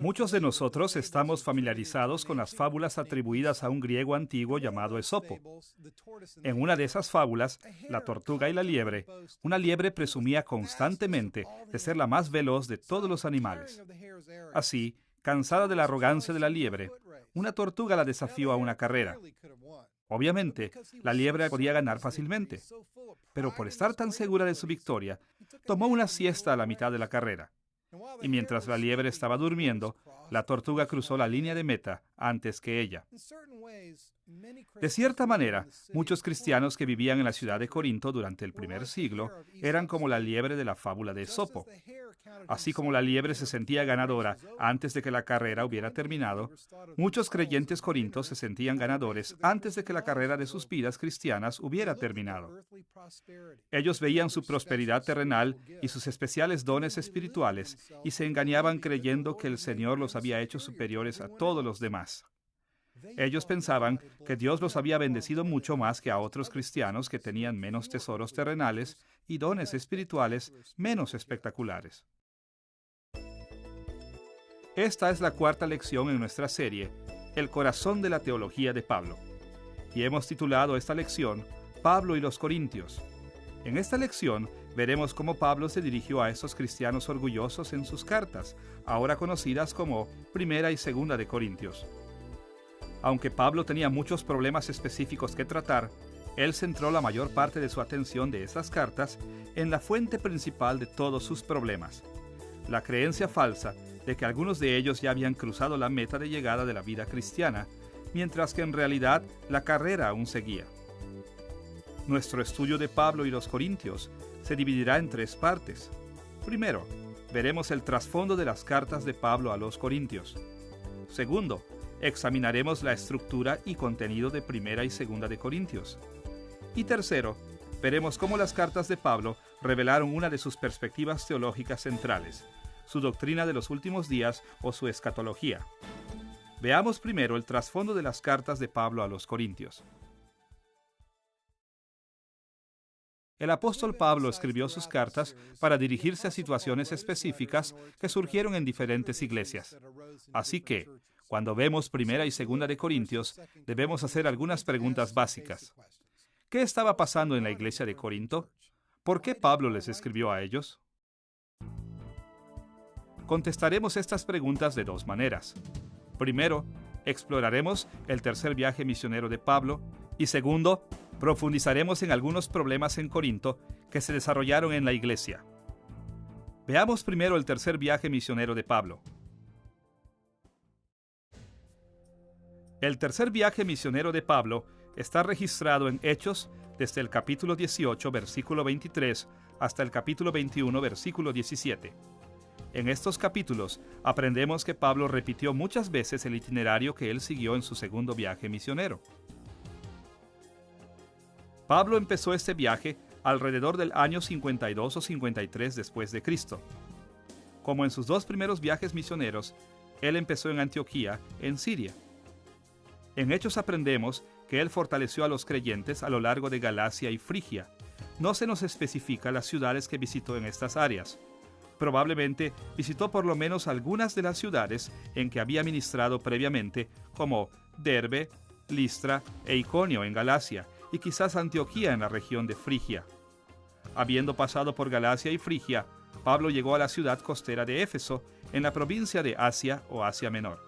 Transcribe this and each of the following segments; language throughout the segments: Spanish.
Muchos de nosotros estamos familiarizados con las fábulas atribuidas a un griego antiguo llamado Esopo. En una de esas fábulas, La tortuga y la liebre, una liebre presumía constantemente de ser la más veloz de todos los animales. Así, cansada de la arrogancia de la liebre, una tortuga la desafió a una carrera. Obviamente, la liebre podía ganar fácilmente, pero por estar tan segura de su victoria, tomó una siesta a la mitad de la carrera. Y mientras la liebre estaba durmiendo, la tortuga cruzó la línea de meta antes que ella. De cierta manera, muchos cristianos que vivían en la ciudad de Corinto durante el primer siglo eran como la liebre de la fábula de Esopo. Así como la liebre se sentía ganadora antes de que la carrera hubiera terminado, muchos creyentes corintios se sentían ganadores antes de que la carrera de sus vidas cristianas hubiera terminado. Ellos veían su prosperidad terrenal y sus especiales dones espirituales y se engañaban creyendo que el Señor los había hecho superiores a todos los demás. Ellos pensaban que Dios los había bendecido mucho más que a otros cristianos que tenían menos tesoros terrenales y dones espirituales menos espectaculares. Esta es la cuarta lección en nuestra serie, El corazón de la teología de Pablo. Y hemos titulado esta lección, Pablo y los Corintios. En esta lección veremos cómo Pablo se dirigió a estos cristianos orgullosos en sus cartas, ahora conocidas como Primera y Segunda de Corintios. Aunque Pablo tenía muchos problemas específicos que tratar, él centró la mayor parte de su atención de esas cartas en la fuente principal de todos sus problemas, la creencia falsa de que algunos de ellos ya habían cruzado la meta de llegada de la vida cristiana, mientras que en realidad la carrera aún seguía. Nuestro estudio de Pablo y los Corintios se dividirá en tres partes. Primero, veremos el trasfondo de las cartas de Pablo a los Corintios. Segundo, examinaremos la estructura y contenido de Primera y Segunda de Corintios. Y tercero, veremos cómo las cartas de Pablo revelaron una de sus perspectivas teológicas centrales, su doctrina de los últimos días o su escatología. Veamos primero el trasfondo de las cartas de Pablo a los Corintios. El apóstol Pablo escribió sus cartas para dirigirse a situaciones específicas que surgieron en diferentes iglesias. Así que, cuando vemos Primera y Segunda de Corintios, debemos hacer algunas preguntas básicas. ¿Qué estaba pasando en la iglesia de Corinto? ¿Por qué Pablo les escribió a ellos? Contestaremos estas preguntas de dos maneras. Primero, exploraremos el tercer viaje misionero de Pablo y segundo, profundizaremos en algunos problemas en Corinto que se desarrollaron en la iglesia. Veamos primero el tercer viaje misionero de Pablo. El tercer viaje misionero de Pablo está registrado en Hechos desde el capítulo 18, versículo 23, hasta el capítulo 21, versículo 17. En estos capítulos aprendemos que Pablo repitió muchas veces el itinerario que él siguió en su segundo viaje misionero. Pablo empezó este viaje alrededor del año 52 o 53 después de Cristo. Como en sus dos primeros viajes misioneros, él empezó en Antioquía, en Siria. En Hechos aprendemos que él fortaleció a los creyentes a lo largo de Galacia y Frigia. No se nos especifica las ciudades que visitó en estas áreas. Probablemente visitó por lo menos algunas de las ciudades en que había ministrado previamente, como Derbe, Listra e Iconio en Galacia, y quizás Antioquía en la región de Frigia. Habiendo pasado por Galacia y Frigia, Pablo llegó a la ciudad costera de Éfeso, en la provincia de Asia o Asia Menor.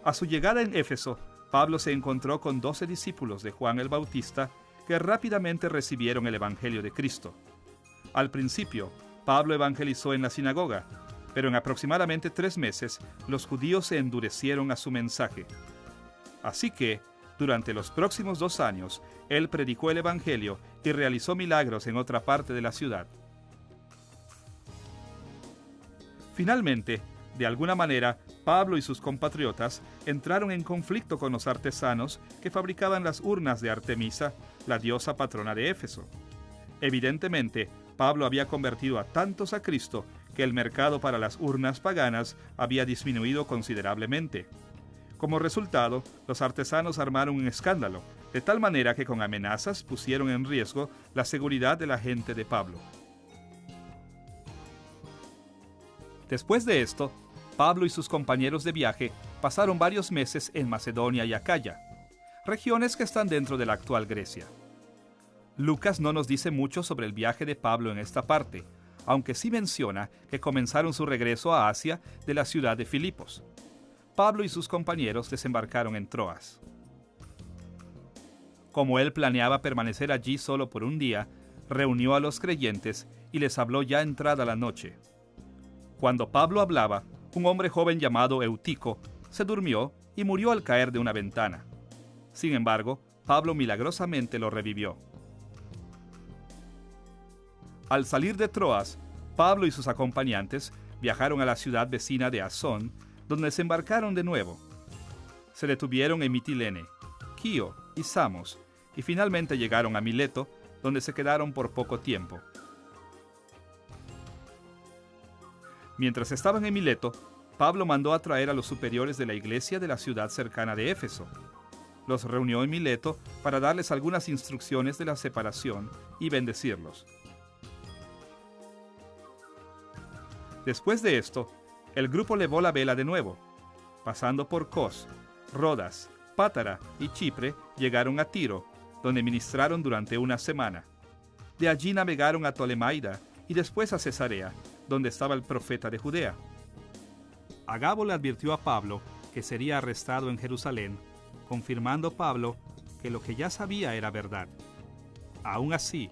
A su llegada en Éfeso, Pablo se encontró con 12 discípulos de Juan el Bautista que rápidamente recibieron el Evangelio de Cristo. Al principio, Pablo evangelizó en la sinagoga, pero en aproximadamente 3 meses, los judíos se endurecieron a su mensaje. Así que, durante los próximos 2 años, él predicó el Evangelio y realizó milagros en otra parte de la ciudad. Finalmente, de alguna manera, Pablo y sus compatriotas entraron en conflicto con los artesanos que fabricaban las urnas de Artemisa, la diosa patrona de Éfeso. Evidentemente, Pablo había convertido a tantos a Cristo que el mercado para las urnas paganas había disminuido considerablemente. Como resultado, los artesanos armaron un escándalo, de tal manera que con amenazas pusieron en riesgo la seguridad de la gente de Pablo. Después de esto, Pablo y sus compañeros de viaje pasaron varios meses en Macedonia y Acaya, regiones que están dentro de la actual Grecia. Lucas no nos dice mucho sobre el viaje de Pablo en esta parte, aunque sí menciona que comenzaron su regreso a Asia de la ciudad de Filipos. Pablo y sus compañeros desembarcaron en Troas. Como él planeaba permanecer allí solo por un día, reunió a los creyentes y les habló ya entrada la noche. Cuando Pablo hablaba, un hombre joven llamado Eutico se durmió y murió al caer de una ventana. Sin embargo, Pablo milagrosamente lo revivió. Al salir de Troas, Pablo y sus acompañantes viajaron a la ciudad vecina de Asón, donde desembarcaron de nuevo. Se detuvieron en Mitilene, Quío y Samos, y finalmente llegaron a Mileto, donde se quedaron por poco tiempo. Mientras estaban en Mileto, Pablo mandó a traer a los superiores de la iglesia de la ciudad cercana de Éfeso. Los reunió en Mileto para darles algunas instrucciones de la separación y bendecirlos. Después de esto, el grupo levó la vela de nuevo. Pasando por Cos, Rodas, Pátara y Chipre, llegaron a Tiro, donde ministraron durante una semana. De allí navegaron a Tolemaida y después a Cesarea, donde estaba el profeta de Judea. Agabo le advirtió a Pablo que sería arrestado en Jerusalén, confirmando Pablo que lo que ya sabía era verdad. Aún así,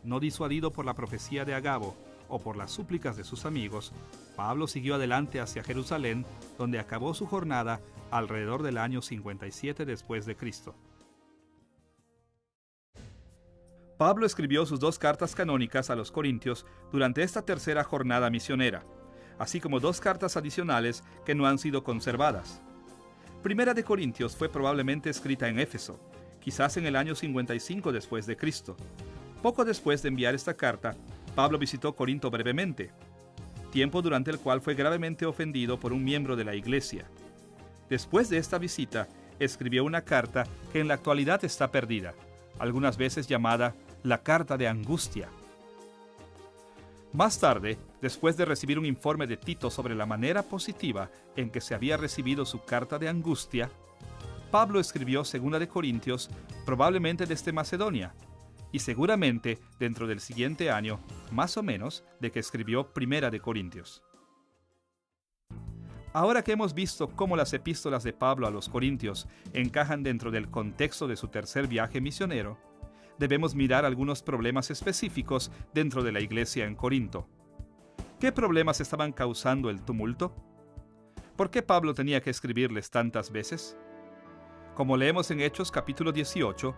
no disuadido por la profecía de Agabo o por las súplicas de sus amigos, Pablo siguió adelante hacia Jerusalén, donde acabó su jornada alrededor del año 57 después de Cristo. Pablo escribió sus 2 cartas canónicas a los Corintios durante esta tercera jornada misionera, así como 2 cartas adicionales que no han sido conservadas. Primera de Corintios fue probablemente escrita en Éfeso, quizás en el año 55 después de Cristo. Poco después de enviar esta carta, Pablo visitó Corinto brevemente, tiempo durante el cual fue gravemente ofendido por un miembro de la iglesia. Después de esta visita, escribió una carta que en la actualidad está perdida, algunas veces llamada la Carta de Angustia. Más tarde, después de recibir un informe de Tito sobre la manera positiva en que se había recibido su Carta de Angustia, Pablo escribió 2 de Corintios, probablemente desde Macedonia, y seguramente dentro del siguiente año, más o menos, de que escribió 1 de Corintios. Ahora que hemos visto cómo las epístolas de Pablo a los Corintios encajan dentro del contexto de su tercer viaje misionero, debemos mirar algunos problemas específicos dentro de la iglesia en Corinto. ¿Qué problemas estaban causando el tumulto? ¿Por qué Pablo tenía que escribirles tantas veces? Como leemos en Hechos capítulo 18,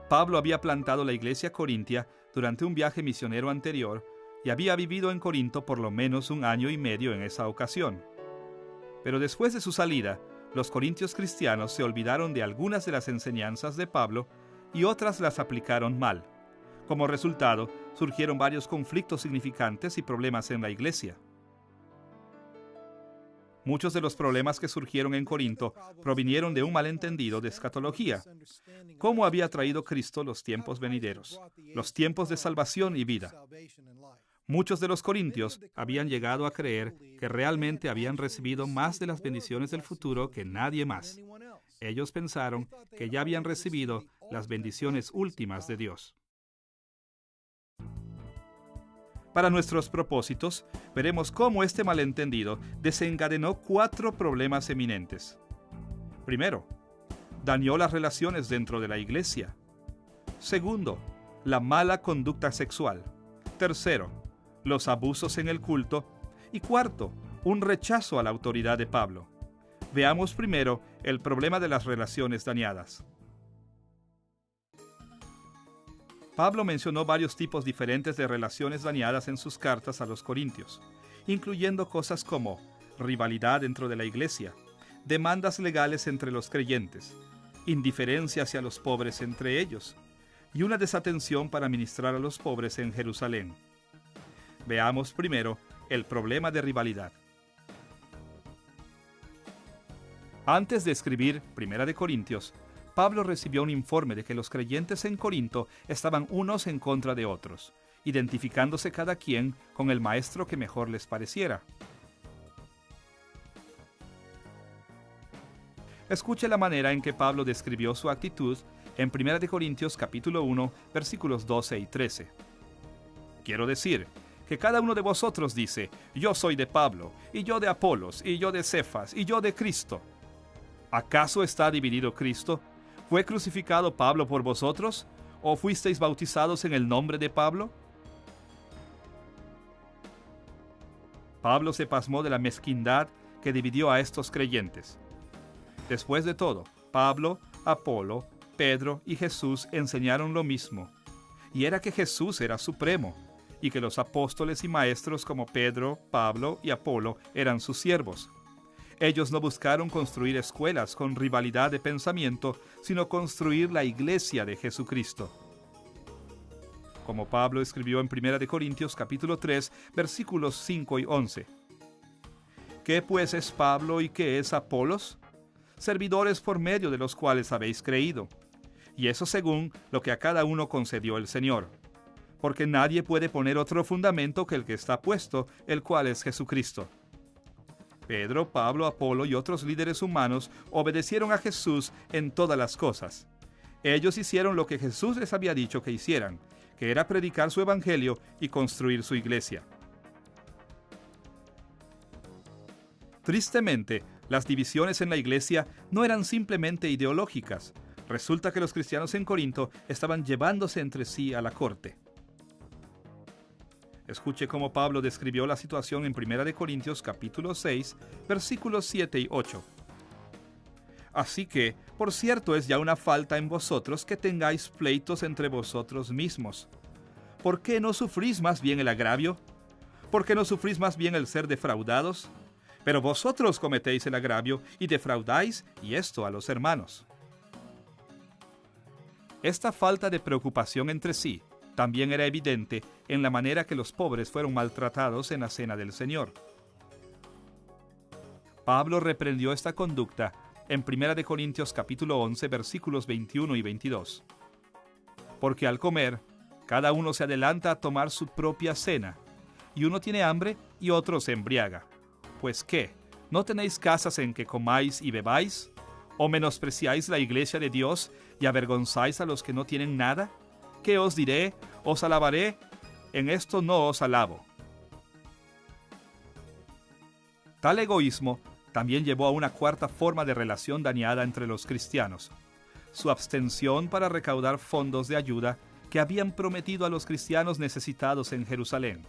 Pablo había plantado la iglesia corintia durante un viaje misionero anterior y había vivido en Corinto por lo menos 1 año y medio en esa ocasión. Pero después de su salida, los corintios cristianos se olvidaron de algunas de las enseñanzas de Pablo y otras las aplicaron mal. Como resultado, surgieron varios conflictos significantes y problemas en la iglesia. Muchos de los problemas que surgieron en Corinto provinieron de un malentendido de escatología. ¿Cómo había traído Cristo los tiempos venideros, los tiempos de salvación y vida? Muchos de los corintios habían llegado a creer que realmente habían recibido más de las bendiciones del futuro que nadie más. Ellos pensaron que ya habían recibido las bendiciones últimas de Dios. Para nuestros propósitos, veremos cómo este malentendido desencadenó 4 problemas eminentes. Primero, dañó las relaciones dentro de la iglesia. Segundo, la mala conducta sexual. Tercero, los abusos en el culto. Y cuarto, un rechazo a la autoridad de Pablo. Veamos primero el problema de las relaciones dañadas. Pablo mencionó varios tipos diferentes de relaciones dañadas en sus cartas a los Corintios, incluyendo cosas como rivalidad dentro de la iglesia, demandas legales entre los creyentes, indiferencia hacia los pobres entre ellos, y una desatención para ministrar a los pobres en Jerusalén. Veamos primero el problema de rivalidad. Antes de escribir 1 de Corintios, Pablo recibió un informe de que los creyentes en Corinto estaban unos en contra de otros, identificándose cada quien con el maestro que mejor les pareciera. Escuche la manera en que Pablo describió su actitud en 1 Corintios capítulo 1, versículos 12 y 13. Quiero decir que cada uno de vosotros dice: yo soy de Pablo, y yo de Apolos, y yo de Cefas, y yo de Cristo. ¿Acaso está dividido Cristo? ¿Fue crucificado Pablo por vosotros? ¿O fuisteis bautizados en el nombre de Pablo? Pablo se pasmó de la mezquindad que dividió a estos creyentes. Después de todo, Pablo, Apolo, Pedro y Jesús enseñaron lo mismo, y era que Jesús era supremo, y que los apóstoles y maestros como Pedro, Pablo y Apolo eran sus siervos. Ellos no buscaron construir escuelas con rivalidad de pensamiento, sino construir la iglesia de Jesucristo. Como Pablo escribió en 1 Corintios capítulo 3, versículos 5 y 11. ¿Qué pues es Pablo y qué es Apolos? Servidores por medio de los cuales habéis creído, y eso según lo que a cada uno concedió el Señor. Porque nadie puede poner otro fundamento que el que está puesto, el cual es Jesucristo. Pedro, Pablo, Apolo y otros líderes humanos obedecieron a Jesús en todas las cosas. Ellos hicieron lo que Jesús les había dicho que hicieran, que era predicar su evangelio y construir su iglesia. Tristemente, las divisiones en la iglesia no eran simplemente ideológicas. Resulta que los cristianos en Corinto estaban llevándose entre sí a la corte. Escuche cómo Pablo describió la situación en 1 Corintios capítulo 6, versículos 7 y 8. Así que, por cierto, es ya una falta en vosotros que tengáis pleitos entre vosotros mismos. ¿Por qué no sufrís más bien el agravio? ¿Por qué no sufrís más bien el ser defraudados? Pero vosotros cometéis el agravio y defraudáis, y esto a los hermanos. Esta falta de preocupación entre sí también era evidente en la manera que los pobres fueron maltratados en la cena del Señor. Pablo reprendió esta conducta en 1 Corintios capítulo 11, versículos 21 y 22. Porque al comer, cada uno se adelanta a tomar su propia cena, y uno tiene hambre y otro se embriaga. Pues ¿qué? ¿No tenéis casas en que comáis y bebáis? ¿O menospreciáis la iglesia de Dios y avergonzáis a los que no tienen nada? ¿Qué os diré? ¿Os alabaré? En esto no os alabo. Tal egoísmo también llevó a una cuarta forma de relación dañada entre los cristianos: su abstención para recaudar fondos de ayuda que habían prometido a los cristianos necesitados en Jerusalén.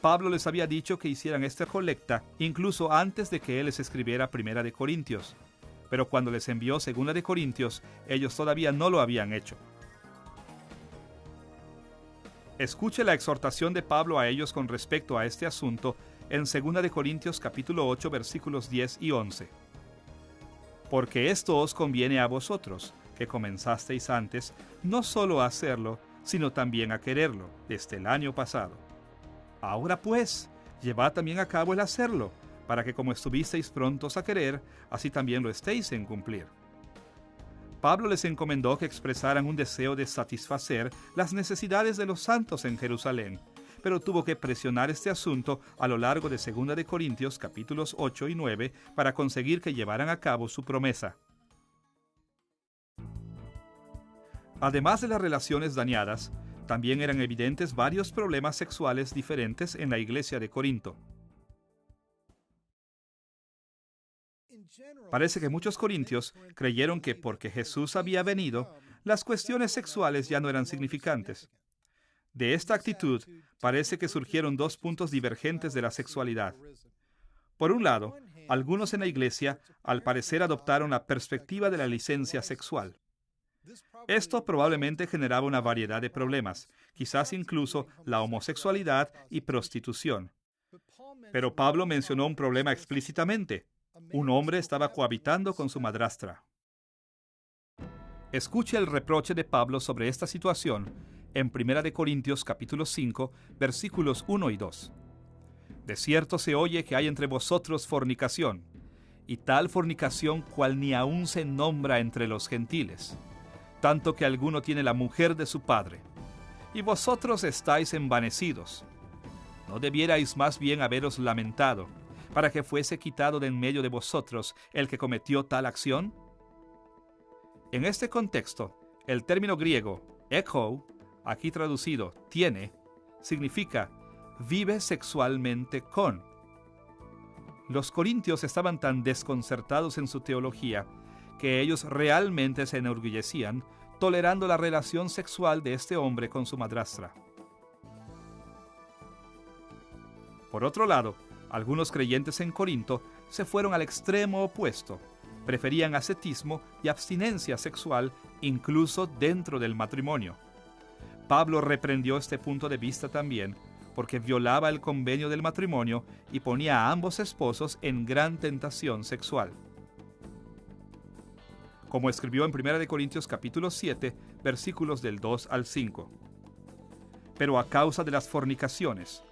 Pablo les había dicho que hicieran esta colecta incluso antes de que él les escribiera 1 Corintios, pero cuando les envió 2 Corintios, ellos todavía no lo habían hecho. Escuche la exhortación de Pablo a ellos con respecto a este asunto en 2 Corintios capítulo 8, versículos 10 y 11. Porque esto os conviene a vosotros, que comenzasteis antes, no solo a hacerlo, sino también a quererlo, desde el año pasado. Ahora pues, llevad también a cabo el hacerlo, para que como estuvisteis prontos a querer, así también lo estéis en cumplir. Pablo les encomendó que expresaran un deseo de satisfacer las necesidades de los santos en Jerusalén, pero tuvo que presionar este asunto a lo largo de 2 Corintios capítulos 8 y 9 para conseguir que llevaran a cabo su promesa. Además de las relaciones dañadas, también eran evidentes varios problemas sexuales diferentes en la iglesia de Corinto. Parece que muchos corintios creyeron que porque Jesús había venido, las cuestiones sexuales ya no eran significantes. De esta actitud, parece que surgieron dos puntos divergentes de la sexualidad. Por un lado, algunos en la iglesia, al parecer, adoptaron la perspectiva de la licencia sexual. Esto probablemente generaba una variedad de problemas, quizás incluso la homosexualidad y prostitución. Pero Pablo mencionó un problema explícitamente. Un hombre estaba cohabitando con su madrastra. Escuche el reproche de Pablo sobre esta situación en 1 Corintios capítulo 5, versículos 1 y 2. De cierto se oye que hay entre vosotros fornicación, y tal fornicación cual ni aun se nombra entre los gentiles, tanto que alguno tiene la mujer de su padre. Y vosotros estáis envanecidos. ¿No debierais más bien haberos lamentado? para que fuese quitado de en medio de vosotros el que cometió tal acción? En este contexto, el término griego echo, aquí traducido tiene, significa vive sexualmente con. Los corintios estaban tan desconcertados en su teología que ellos realmente se enorgullecían tolerando la relación sexual de este hombre con su madrastra. Por otro lado, algunos creyentes en Corinto se fueron al extremo opuesto. Preferían ascetismo y abstinencia sexual incluso dentro del matrimonio. Pablo reprendió este punto de vista también, porque violaba el convenio del matrimonio y ponía a ambos esposos en gran tentación sexual. Como escribió en 1 Corintios capítulo 7, versículos del 2 al 5. Pero a causa de las fornicaciones,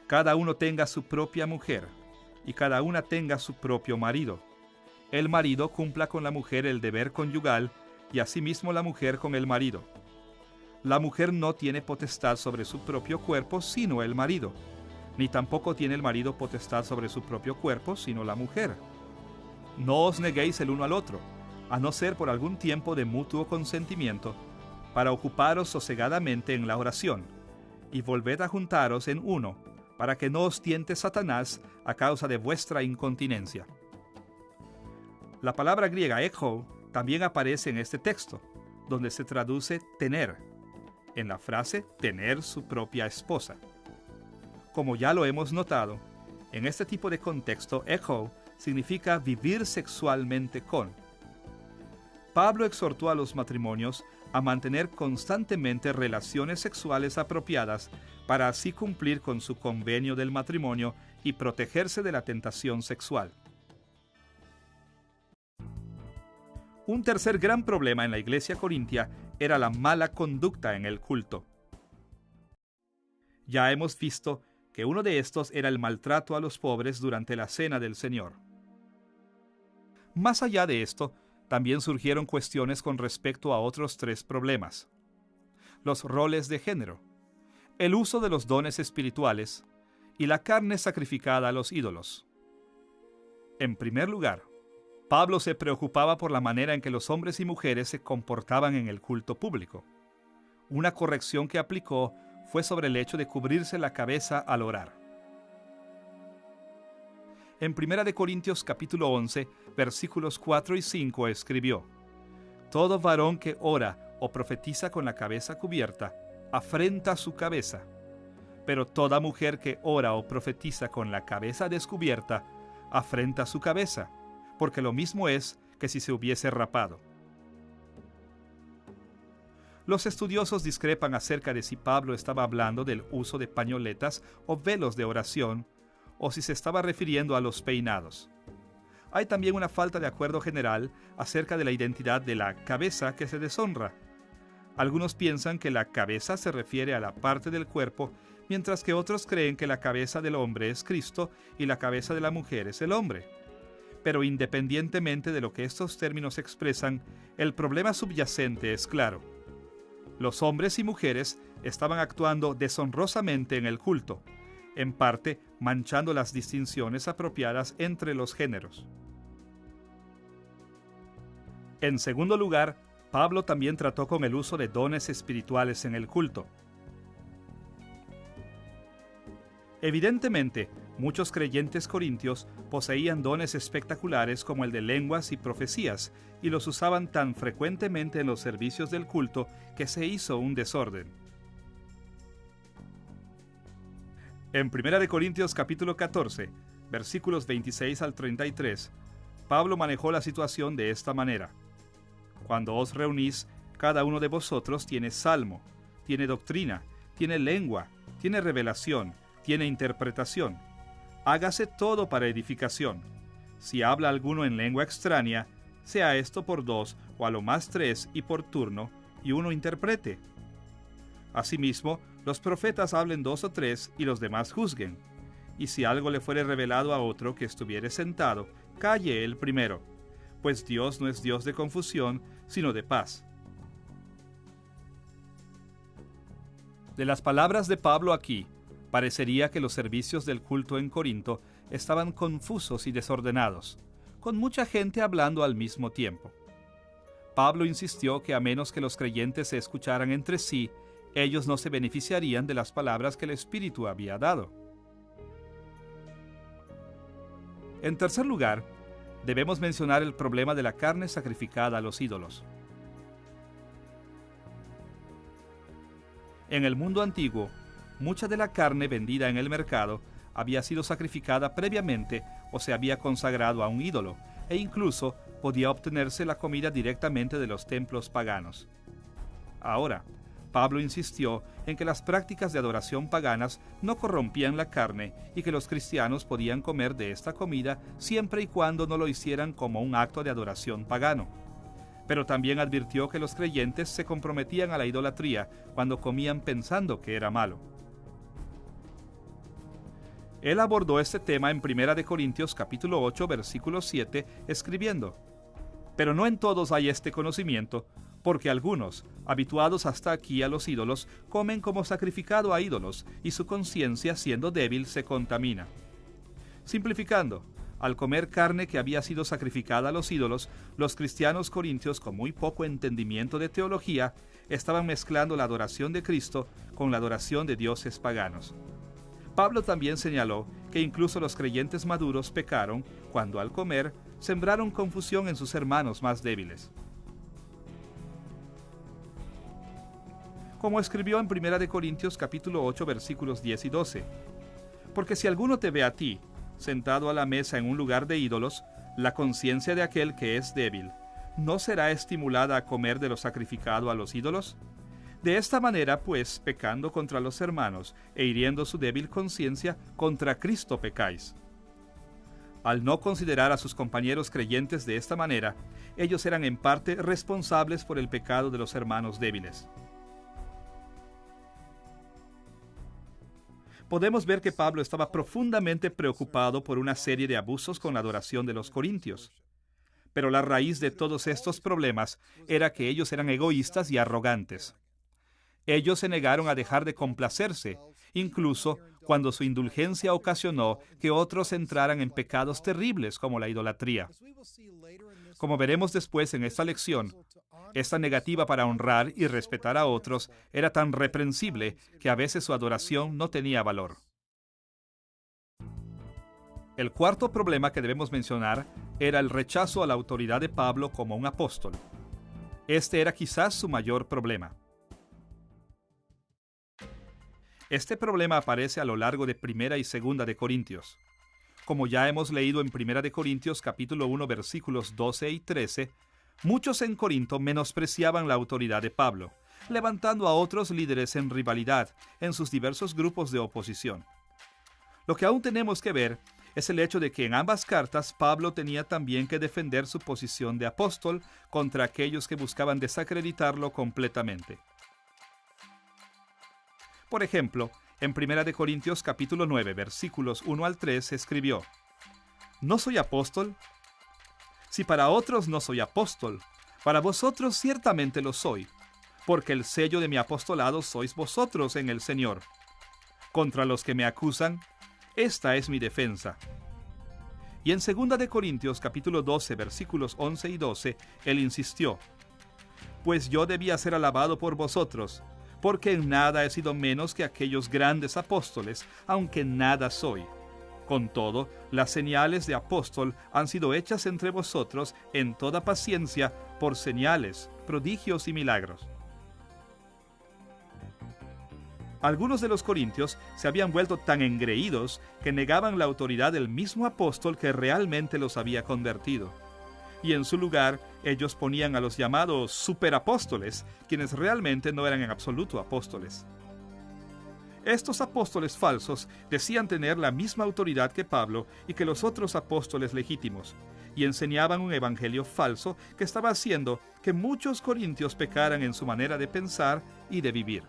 cada uno tenga su propia mujer, y cada una tenga su propio marido. El marido cumpla con la mujer el deber conyugal, y asimismo la mujer con el marido. La mujer no tiene potestad sobre su propio cuerpo, sino el marido, ni tampoco tiene el marido potestad sobre su propio cuerpo, sino la mujer. No os neguéis el uno al otro, a no ser por algún tiempo de mutuo consentimiento, para ocuparos sosegadamente en la oración, y volved a juntaros en uno, para que no os tiente Satanás a causa de vuestra incontinencia. La palabra griega echo también aparece en este texto, donde se traduce tener, en la frase tener su propia esposa. Como ya lo hemos notado, en este tipo de contexto echo significa vivir sexualmente con. Pablo exhortó a los matrimonios a mantener constantemente relaciones sexuales apropiadas para así cumplir con su convenio del matrimonio y protegerse de la tentación sexual. Un tercer gran problema en la iglesia corintia era la mala conducta en el culto. Ya hemos visto que uno de estos era el maltrato a los pobres durante la cena del Señor. Más allá de esto, también surgieron cuestiones con respecto a otros tres problemas: los roles de género, el uso de los dones espirituales y la carne sacrificada a los ídolos. En primer lugar, Pablo se preocupaba por la manera en que los hombres y mujeres se comportaban en el culto público. Una corrección que aplicó fue sobre el hecho de cubrirse la cabeza al orar. En 1 Corintios capítulo 11, versículos 4 y 5 escribió: Todo varón que ora o profetiza con la cabeza cubierta, afrenta su cabeza. Pero toda mujer que ora o profetiza con la cabeza descubierta, afrenta su cabeza, porque lo mismo es que si se hubiese rapado. Los estudiosos discrepan acerca de si Pablo estaba hablando del uso de pañoletas o velos de oración, o si se estaba refiriendo a los peinados. Hay también una falta de acuerdo general acerca de la identidad de la cabeza que se deshonra. Algunos piensan que la cabeza se refiere a la parte del cuerpo, mientras que otros creen que la cabeza del hombre es Cristo y la cabeza de la mujer es el hombre. Pero independientemente de lo que estos términos expresan, el problema subyacente es claro. Los hombres y mujeres estaban actuando deshonrosamente en el culto, en parte manchando las distinciones apropiadas entre los géneros. En segundo lugar, Pablo también trató con el uso de dones espirituales en el culto. Evidentemente, muchos creyentes corintios poseían dones espectaculares como el de lenguas y profecías, y los usaban tan frecuentemente en los servicios del culto que se hizo un desorden. En 1 Corintios capítulo 14, versículos 26 al 33, Pablo manejó la situación de esta manera: Cuando os reunís, cada uno de vosotros tiene salmo, tiene doctrina, tiene lengua, tiene revelación, tiene interpretación. Hágase todo para edificación. Si habla alguno en lengua extraña, sea esto por 2 o a lo más 3 y por turno, y uno interprete. Asimismo, los profetas hablen 2 o 3 y los demás juzguen. Y si algo le fuere revelado a otro que estuviere sentado, calle él primero, pues Dios no es Dios de confusión, sino de paz. De las palabras de Pablo aquí, parecería que los servicios del culto en Corinto estaban confusos y desordenados, con mucha gente hablando al mismo tiempo. Pablo insistió que a menos que los creyentes se escucharan entre sí, ellos no se beneficiarían de las palabras que el Espíritu había dado. En tercer lugar, debemos mencionar el problema de la carne sacrificada a los ídolos. En el mundo antiguo, mucha de la carne vendida en el mercado había sido sacrificada previamente o se había consagrado a un ídolo, e incluso podía obtenerse la comida directamente de los templos paganos. Ahora, Pablo insistió en que las prácticas de adoración paganas no corrompían la carne y que los cristianos podían comer de esta comida siempre y cuando no lo hicieran como un acto de adoración pagano. Pero también advirtió que los creyentes se comprometían a la idolatría cuando comían pensando que era malo. Él abordó este tema en 1 Corintios capítulo 8, versículo 7, escribiendo: «Pero no en todos hay este conocimiento, porque algunos, habituados hasta aquí a los ídolos, comen como sacrificado a ídolos, y su conciencia, siendo débil, se contamina». Simplificando, al comer carne que había sido sacrificada a los ídolos, los cristianos corintios, con muy poco entendimiento de teología, estaban mezclando la adoración de Cristo con la adoración de dioses paganos. Pablo también señaló que incluso los creyentes maduros pecaron cuando al comer sembraron confusión en sus hermanos más débiles. Como escribió en 1 Corintios capítulo 8 versículos 10 y 12, «Porque si alguno te ve a ti, sentado a la mesa en un lugar de ídolos, la conciencia de aquel que es débil, ¿no será estimulada a comer de lo sacrificado a los ídolos? De esta manera, pues, pecando contra los hermanos e hiriendo su débil conciencia, contra Cristo pecáis». Al no considerar a sus compañeros creyentes de esta manera, ellos eran en parte responsables por el pecado de los hermanos débiles. Podemos ver que Pablo estaba profundamente preocupado por una serie de abusos con la adoración de los corintios. Pero la raíz de todos estos problemas era que ellos eran egoístas y arrogantes. Ellos se negaron a dejar de complacerse, incluso cuando su indulgencia ocasionó que otros entraran en pecados terribles como la idolatría. Como veremos después en esta lección, esta negativa para honrar y respetar a otros era tan reprensible que a veces su adoración no tenía valor. El cuarto problema que debemos mencionar era el rechazo a la autoridad de Pablo como un apóstol. Este era quizás su mayor problema. Este problema aparece a lo largo de 1 y 2 de Corintios. Como ya hemos leído en 1 de Corintios capítulo 1 versículos 12 y 13, muchos en Corinto menospreciaban la autoridad de Pablo, levantando a otros líderes en rivalidad en sus diversos grupos de oposición. Lo que aún tenemos que ver es el hecho de que en ambas cartas Pablo tenía también que defender su posición de apóstol contra aquellos que buscaban desacreditarlo completamente. Por ejemplo, en 1 Corintios capítulo 9, versículos 1 al 3, escribió: «¿No soy apóstol? Si para otros no soy apóstol, para vosotros ciertamente lo soy, porque el sello de mi apostolado sois vosotros en el Señor. Contra los que me acusan, esta es mi defensa». Y en 2 de Corintios capítulo 12, versículos 11 y 12, él insistió: «Pues yo debía ser alabado por vosotros, porque en nada he sido menos que aquellos grandes apóstoles, aunque nada soy. Con todo, las señales de apóstol han sido hechas entre vosotros en toda paciencia por señales, prodigios y milagros». Algunos de los corintios se habían vuelto tan engreídos que negaban la autoridad del mismo apóstol que realmente los había convertido. Y en su lugar, ellos ponían a los llamados superapóstoles, quienes realmente no eran en absoluto apóstoles. Estos apóstoles falsos decían tener la misma autoridad que Pablo y que los otros apóstoles legítimos, y enseñaban un evangelio falso que estaba haciendo que muchos corintios pecaran en su manera de pensar y de vivir.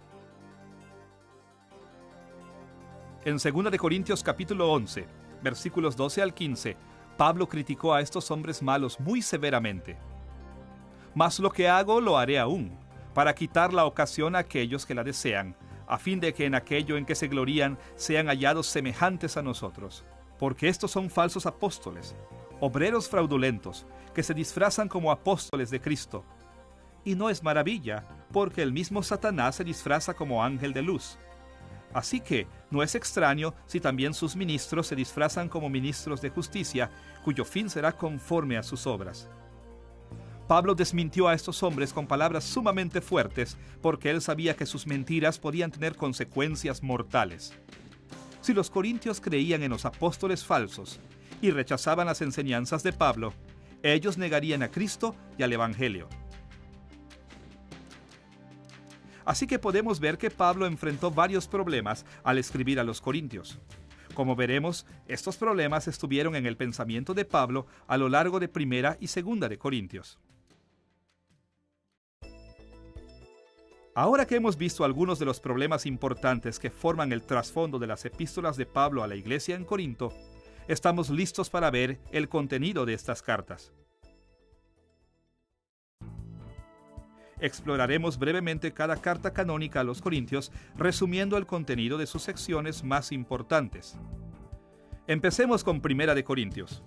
En 2 de Corintios capítulo 11, versículos 12 al 15, Pablo criticó a estos hombres malos muy severamente. «Mas lo que hago lo haré aún, para quitar la ocasión a aquellos que la desean, a fin de que en aquello en que se glorían sean hallados semejantes a nosotros. Porque estos son falsos apóstoles, obreros fraudulentos, que se disfrazan como apóstoles de Cristo. Y no es maravilla, porque el mismo Satanás se disfraza como ángel de luz. Así que no es extraño si también sus ministros se disfrazan como ministros de justicia, cuyo fin será conforme a sus obras. Pablo desmintió a estos hombres con palabras sumamente fuertes, porque él sabía que sus mentiras podían tener consecuencias mortales. Si los corintios creían en los apóstoles falsos y rechazaban las enseñanzas de Pablo, ellos negarían a Cristo y al Evangelio. Así que podemos ver que Pablo enfrentó varios problemas al escribir a los corintios. Como veremos, estos problemas estuvieron en el pensamiento de Pablo a lo largo de Primera y Segunda de Corintios. Ahora que hemos visto algunos de los problemas importantes que forman el trasfondo de las epístolas de Pablo a la iglesia en Corinto, estamos listos para ver el contenido de estas cartas. Exploraremos brevemente cada carta canónica a los Corintios, resumiendo el contenido de sus secciones más importantes. Empecemos con Primera de Corintios.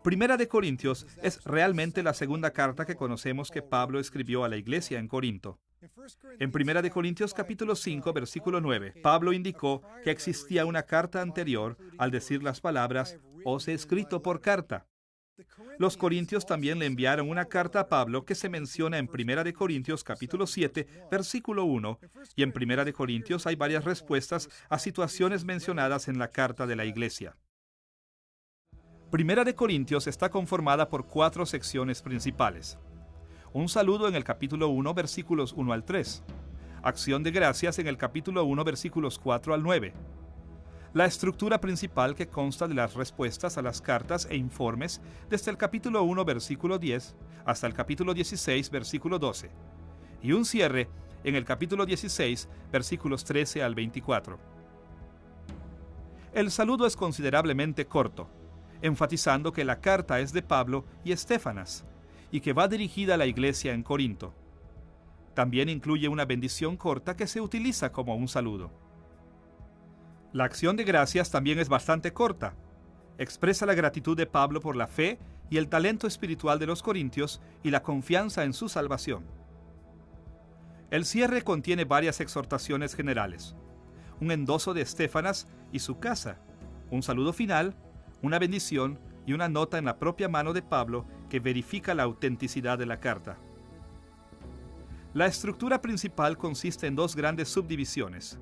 Primera de Corintios es realmente la segunda carta que conocemos que Pablo escribió a la iglesia en Corinto. En Primera de Corintios capítulo 5, versículo 9, Pablo indicó que existía una carta anterior al decir las palabras, os he escrito por carta. Los corintios también le enviaron una carta a Pablo que se menciona en Primera de Corintios capítulo 7, versículo 1, y en Primera de Corintios hay varias respuestas a situaciones mencionadas en la carta de la iglesia. Primera de Corintios está conformada por 4 secciones principales. Un saludo en el capítulo 1, versículos 1 al 3. Acción de gracias en el capítulo 1, versículos 4 al 9. La estructura principal que consta de las respuestas a las cartas e informes desde el capítulo 1, versículo 10, hasta el capítulo 16, versículo 12. Y un cierre en el capítulo 16, versículos 13 al 24. El saludo es considerablemente corto, enfatizando que la carta es de Pablo y Estéfanas, y que va dirigida a la iglesia en Corinto. También incluye una bendición corta que se utiliza como un saludo. La acción de gracias también es bastante corta. Expresa la gratitud de Pablo por la fe y el talento espiritual de los corintios y la confianza en su salvación. El cierre contiene varias exhortaciones generales, un endoso de Estéfanas y su casa, un saludo final, una bendición y una nota en la propia mano de Pablo que verifica la autenticidad de la carta. La estructura principal consiste en 2 grandes subdivisiones.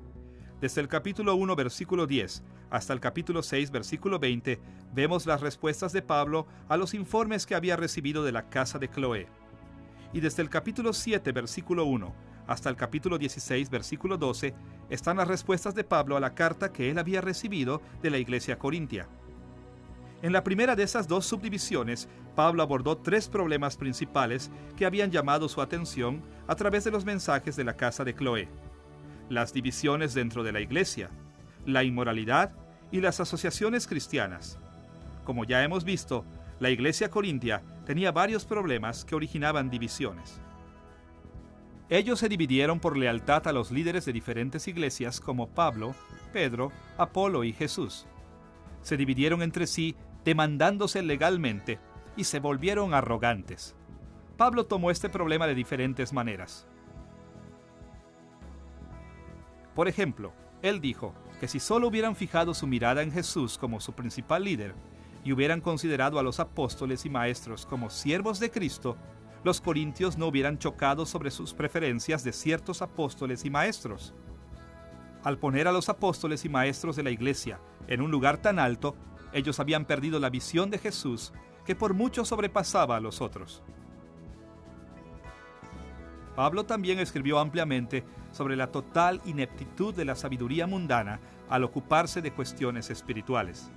Desde el capítulo 1, versículo 10, hasta el capítulo 6, versículo 20, vemos las respuestas de Pablo a los informes que había recibido de la casa de Cloé. Y desde el capítulo 7, versículo 1, hasta el capítulo 16, versículo 12, están las respuestas de Pablo a la carta que él había recibido de la iglesia corintia. En la primera de esas 2 subdivisiones, Pablo abordó 3 problemas principales que habían llamado su atención a través de los mensajes de la casa de Cloé: las divisiones dentro de la iglesia, la inmoralidad y las asociaciones cristianas. Como ya hemos visto, la iglesia corintia tenía varios problemas que originaban divisiones. Ellos se dividieron por lealtad a los líderes de diferentes iglesias como Pablo, Pedro, Apolo y Jesús. Se dividieron entre sí demandándose legalmente y se volvieron arrogantes. Pablo tomó este problema de diferentes maneras. Por ejemplo, él dijo que si solo hubieran fijado su mirada en Jesús como su principal líder y hubieran considerado a los apóstoles y maestros como siervos de Cristo, los corintios no hubieran chocado sobre sus preferencias de ciertos apóstoles y maestros. Al poner a los apóstoles y maestros de la iglesia en un lugar tan alto, ellos habían perdido la visión de Jesús, que por mucho sobrepasaba a los otros. Pablo también escribió ampliamente sobre la total ineptitud de la sabiduría mundana al ocuparse de cuestiones espirituales.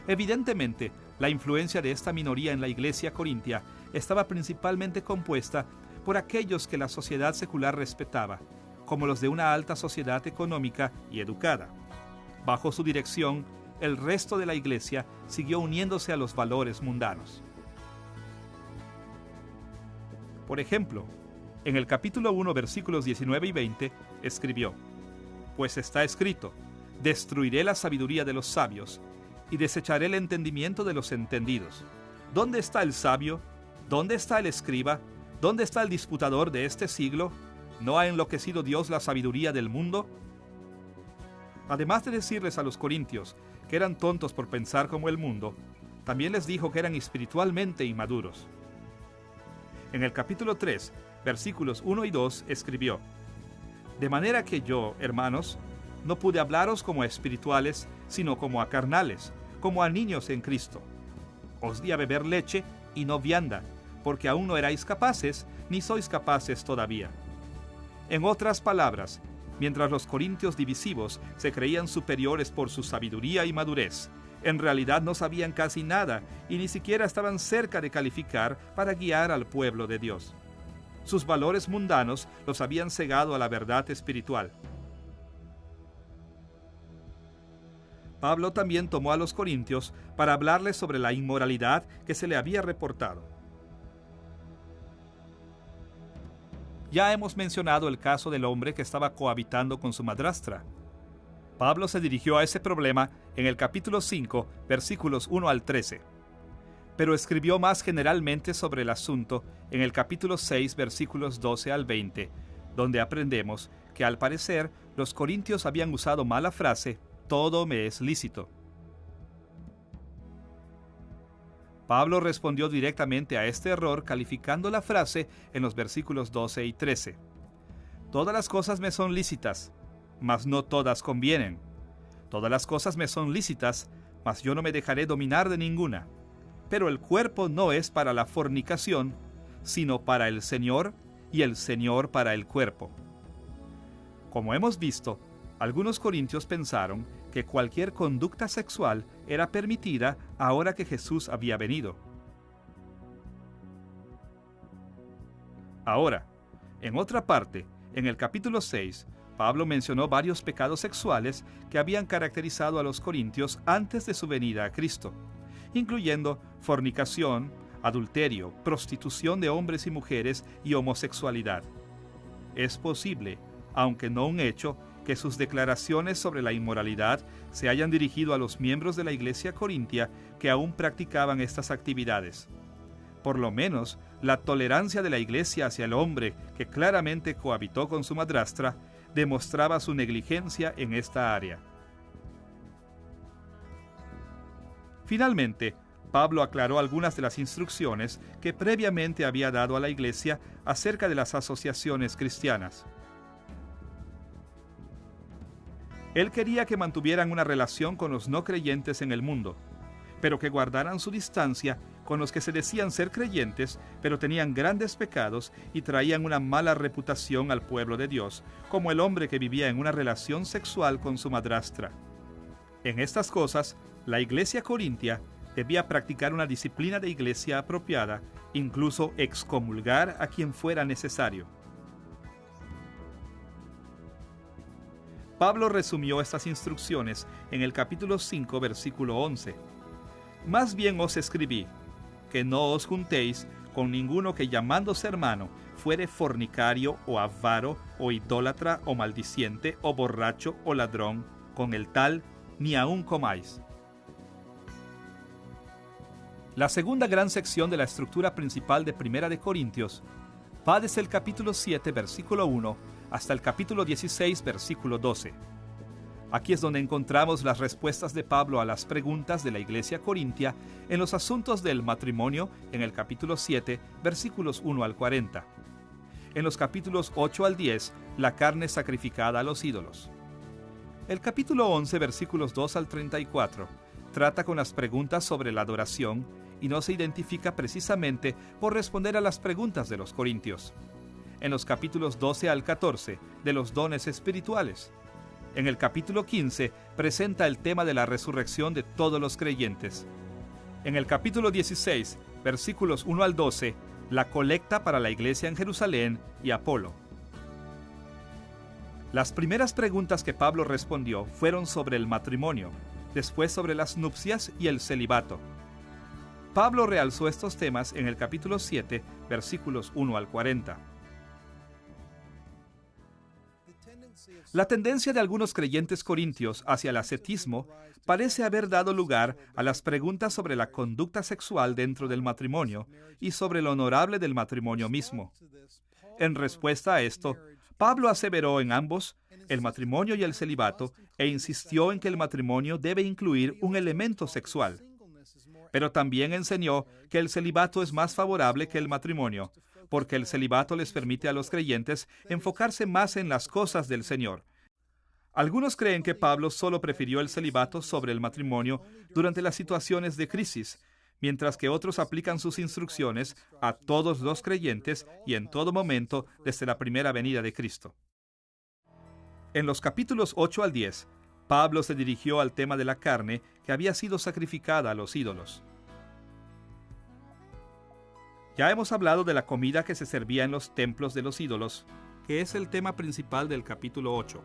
Evidentemente, la influencia de esta minoría en la iglesia corintia estaba principalmente compuesta por aquellos que la sociedad secular respetaba, como los de una alta sociedad económica y educada. Bajo su dirección, el resto de la iglesia siguió uniéndose a los valores mundanos. Por ejemplo, en el capítulo 1, versículos 19 y 20, escribió: Pues está escrito, destruiré la sabiduría de los sabios y desecharé el entendimiento de los entendidos. ¿Dónde está el sabio? ¿Dónde está el escriba? ¿Dónde está el disputador de este siglo? ¿No ha enloquecido Dios la sabiduría del mundo? Además de decirles a los corintios que eran tontos por pensar como el mundo, también les dijo que eran espiritualmente inmaduros. En el capítulo 3, versículos 1 y 2, escribió: De manera que yo, hermanos, no pude hablaros como a espirituales, sino como a carnales, como a niños en Cristo. Os di a beber leche y no vianda, porque aún no erais capaces, ni sois capaces todavía. En otras palabras, mientras los corintios divisivos se creían superiores por su sabiduría y madurez, en realidad no sabían casi nada y ni siquiera estaban cerca de calificar para guiar al pueblo de Dios. Sus valores mundanos los habían cegado a la verdad espiritual. Pablo también tomó a los corintios para hablarles sobre la inmoralidad que se le había reportado. Ya hemos mencionado el caso del hombre que estaba cohabitando con su madrastra. Pablo se dirigió a ese problema en el capítulo 5, versículos 1 al 13. Pero escribió más generalmente sobre el asunto en el capítulo 6, versículos 12 al 20, donde aprendemos que al parecer los corintios habían usado mal la frase «todo me es lícito». Pablo respondió directamente a este error calificando la frase en los versículos 12 y 13. «Todas las cosas me son lícitas, mas no todas convienen. Todas las cosas me son lícitas, mas yo no me dejaré dominar de ninguna. Pero el cuerpo no es para la fornicación, sino para el Señor, y el Señor para el cuerpo». Como hemos visto, algunos corintios pensaron que cualquier conducta sexual era permitida ahora que Jesús había venido. Ahora, en otra parte, en el capítulo 6, Pablo mencionó varios pecados sexuales que habían caracterizado a los corintios antes de su venida a Cristo, incluyendo fornicación, adulterio, prostitución de hombres y mujeres y homosexualidad. Es posible, aunque no un hecho, que sus declaraciones sobre la inmoralidad se hayan dirigido a los miembros de la iglesia corintia que aún practicaban estas actividades. Por lo menos, la tolerancia de la iglesia hacia el hombre que claramente cohabitó con su madrastra demostraba su negligencia en esta área. Finalmente, Pablo aclaró algunas de las instrucciones que previamente había dado a la iglesia acerca de las asociaciones cristianas. Él quería que mantuvieran una relación con los no creyentes en el mundo, pero que guardaran su distancia con los que se decían ser creyentes, pero tenían grandes pecados y traían una mala reputación al pueblo de Dios, como el hombre que vivía en una relación sexual con su madrastra. En estas cosas, la iglesia corintia debía practicar una disciplina de iglesia apropiada, incluso excomulgar a quien fuera necesario. Pablo resumió estas instrucciones en el capítulo 5, versículo 11. Más bien os escribí, que no os juntéis con ninguno que llamándose hermano fuere fornicario o avaro o idólatra o maldiciente o borracho o ladrón, con el tal ni aun comáis. La segunda gran sección de la estructura principal de Primera de Corintios va desde el capítulo 7, versículo 1, hasta el capítulo 16, versículo 12. Aquí es donde encontramos las respuestas de Pablo a las preguntas de la iglesia corintia en los asuntos del matrimonio en el capítulo 7, versículos 1 al 40. En los capítulos 8 al 10, la carne sacrificada a los ídolos. El capítulo 11, versículos 2 al 34, trata con las preguntas sobre la adoración y no se identifica precisamente por responder a las preguntas de los corintios. En los capítulos 12 al 14, de los dones espirituales. En el capítulo 15, presenta el tema de la resurrección de todos los creyentes. En el capítulo 16, versículos 1 al 12, la colecta para la iglesia en Jerusalén y Apolo. Las primeras preguntas que Pablo respondió fueron sobre el matrimonio, después sobre las nupcias y el celibato. Pablo realzó estos temas en el capítulo 7, versículos 1 al 40. La tendencia de algunos creyentes corintios hacia el ascetismo parece haber dado lugar a las preguntas sobre la conducta sexual dentro del matrimonio y sobre lo honorable del matrimonio mismo. En respuesta a esto, Pablo aseveró en ambos el matrimonio y el celibato e insistió en que el matrimonio debe incluir un elemento sexual. Pero también enseñó que el celibato es más favorable que el matrimonio, porque el celibato les permite a los creyentes enfocarse más en las cosas del Señor. Algunos creen que Pablo solo prefirió el celibato sobre el matrimonio durante las situaciones de crisis, mientras que otros aplican sus instrucciones a todos los creyentes y en todo momento desde la primera venida de Cristo. En los capítulos 8 al 10, Pablo se dirigió al tema de la carne que había sido sacrificada a los ídolos. Ya hemos hablado de la comida que se servía en los templos de los ídolos, que es el tema principal del capítulo 8.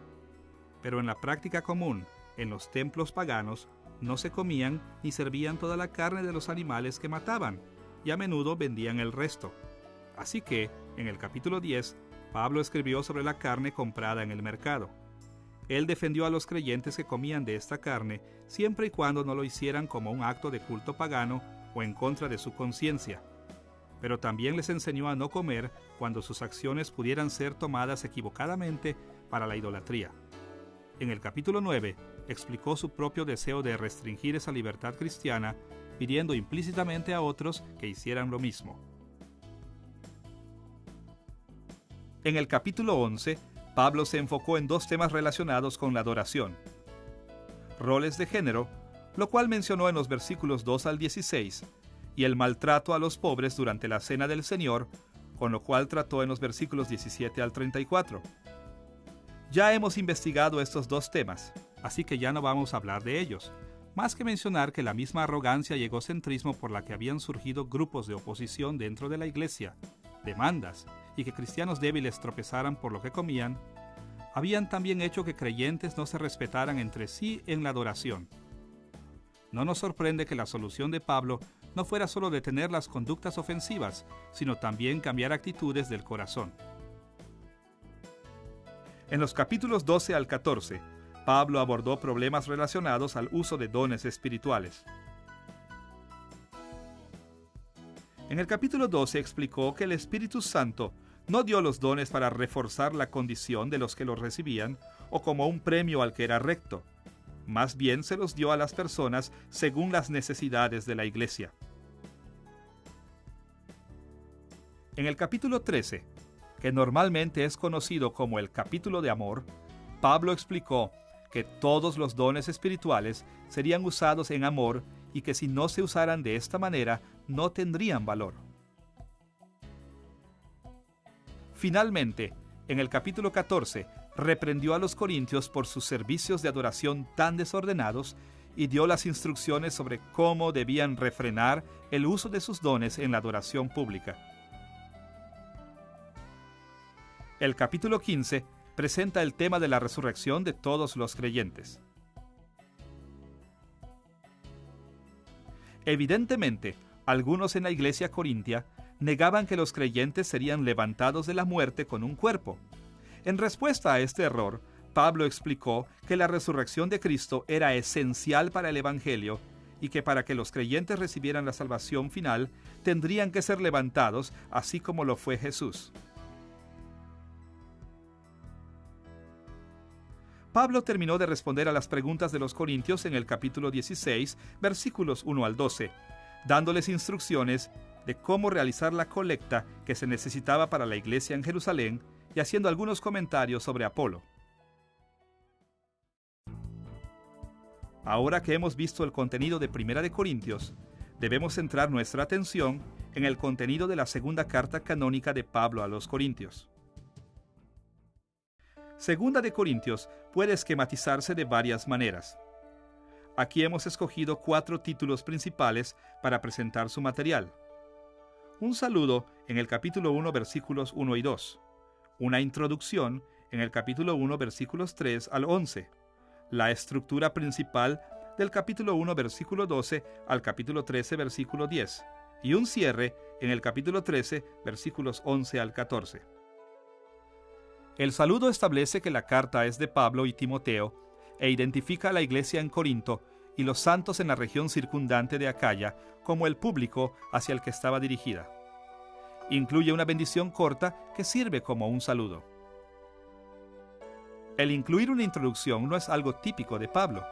Pero en la práctica común, en los templos paganos, no se comían ni servían toda la carne de los animales que mataban, y a menudo vendían el resto. Así que, en el capítulo 10, Pablo escribió sobre la carne comprada en el mercado. Él defendió a los creyentes que comían de esta carne, siempre y cuando no lo hicieran como un acto de culto pagano o en contra de su conciencia. Pero también les enseñó a no comer cuando sus acciones pudieran ser tomadas equivocadamente para la idolatría. En el capítulo 9, explicó su propio deseo de restringir esa libertad cristiana, pidiendo implícitamente a otros que hicieran lo mismo. En el capítulo 11, Pablo se enfocó en dos temas relacionados con la adoración: roles de género, lo cual mencionó en los versículos 2 al 16, y el maltrato a los pobres durante la Cena del Señor, con lo cual trató en los versículos 17 al 34. Ya hemos investigado estos dos temas, así que ya no vamos a hablar de ellos, más que mencionar que la misma arrogancia y egocentrismo por la que habían surgido grupos de oposición dentro de la iglesia, demandas, y que cristianos débiles tropezaran por lo que comían, habían también hecho que creyentes no se respetaran entre sí en la adoración. No nos sorprende que la solución de Pablo no fuera solo detener las conductas ofensivas, sino también cambiar actitudes del corazón. En los capítulos 12 al 14, Pablo abordó problemas relacionados al uso de dones espirituales. En el capítulo 12 explicó que el Espíritu Santo no dio los dones para reforzar la condición de los que los recibían o como un premio al que era recto. Más bien se los dio a las personas según las necesidades de la iglesia. En el capítulo 13, que normalmente es conocido como el capítulo de amor, Pablo explicó que todos los dones espirituales serían usados en amor y que si no se usaran de esta manera, no tendrían valor. Finalmente, en el capítulo 14, reprendió a los corintios por sus servicios de adoración tan desordenados y dio las instrucciones sobre cómo debían refrenar el uso de sus dones en la adoración pública. El capítulo 15 presenta el tema de la resurrección de todos los creyentes. Evidentemente, algunos en la iglesia corintia negaban que los creyentes serían levantados de la muerte con un cuerpo. En respuesta a este error, Pablo explicó que la resurrección de Cristo era esencial para el Evangelio y que para que los creyentes recibieran la salvación final, tendrían que ser levantados así como lo fue Jesús. Pablo terminó de responder a las preguntas de los corintios en el capítulo 16, versículos 1 al 12, dándoles instrucciones de cómo realizar la colecta que se necesitaba para la iglesia en Jerusalén y haciendo algunos comentarios sobre Apolo. Ahora que hemos visto el contenido de Primera de Corintios, debemos centrar nuestra atención en el contenido de la segunda carta canónica de Pablo a los Corintios. Segunda de Corintios puede esquematizarse de varias maneras. Aquí hemos escogido 4 títulos principales para presentar su material. Un saludo en el capítulo 1, versículos 1 y 2. Una introducción en el capítulo 1, versículos 3 al 11. La estructura principal del capítulo 1, versículo 12 al capítulo 13, versículo 10. Y un cierre en el capítulo 13, versículos 11 al 14. El saludo establece que la carta es de Pablo y Timoteo e identifica a la iglesia en Corinto y los santos en la región circundante de Acaya como el público hacia el que estaba dirigida. Incluye una bendición corta que sirve como un saludo. El incluir una introducción no es algo típico de Pablo.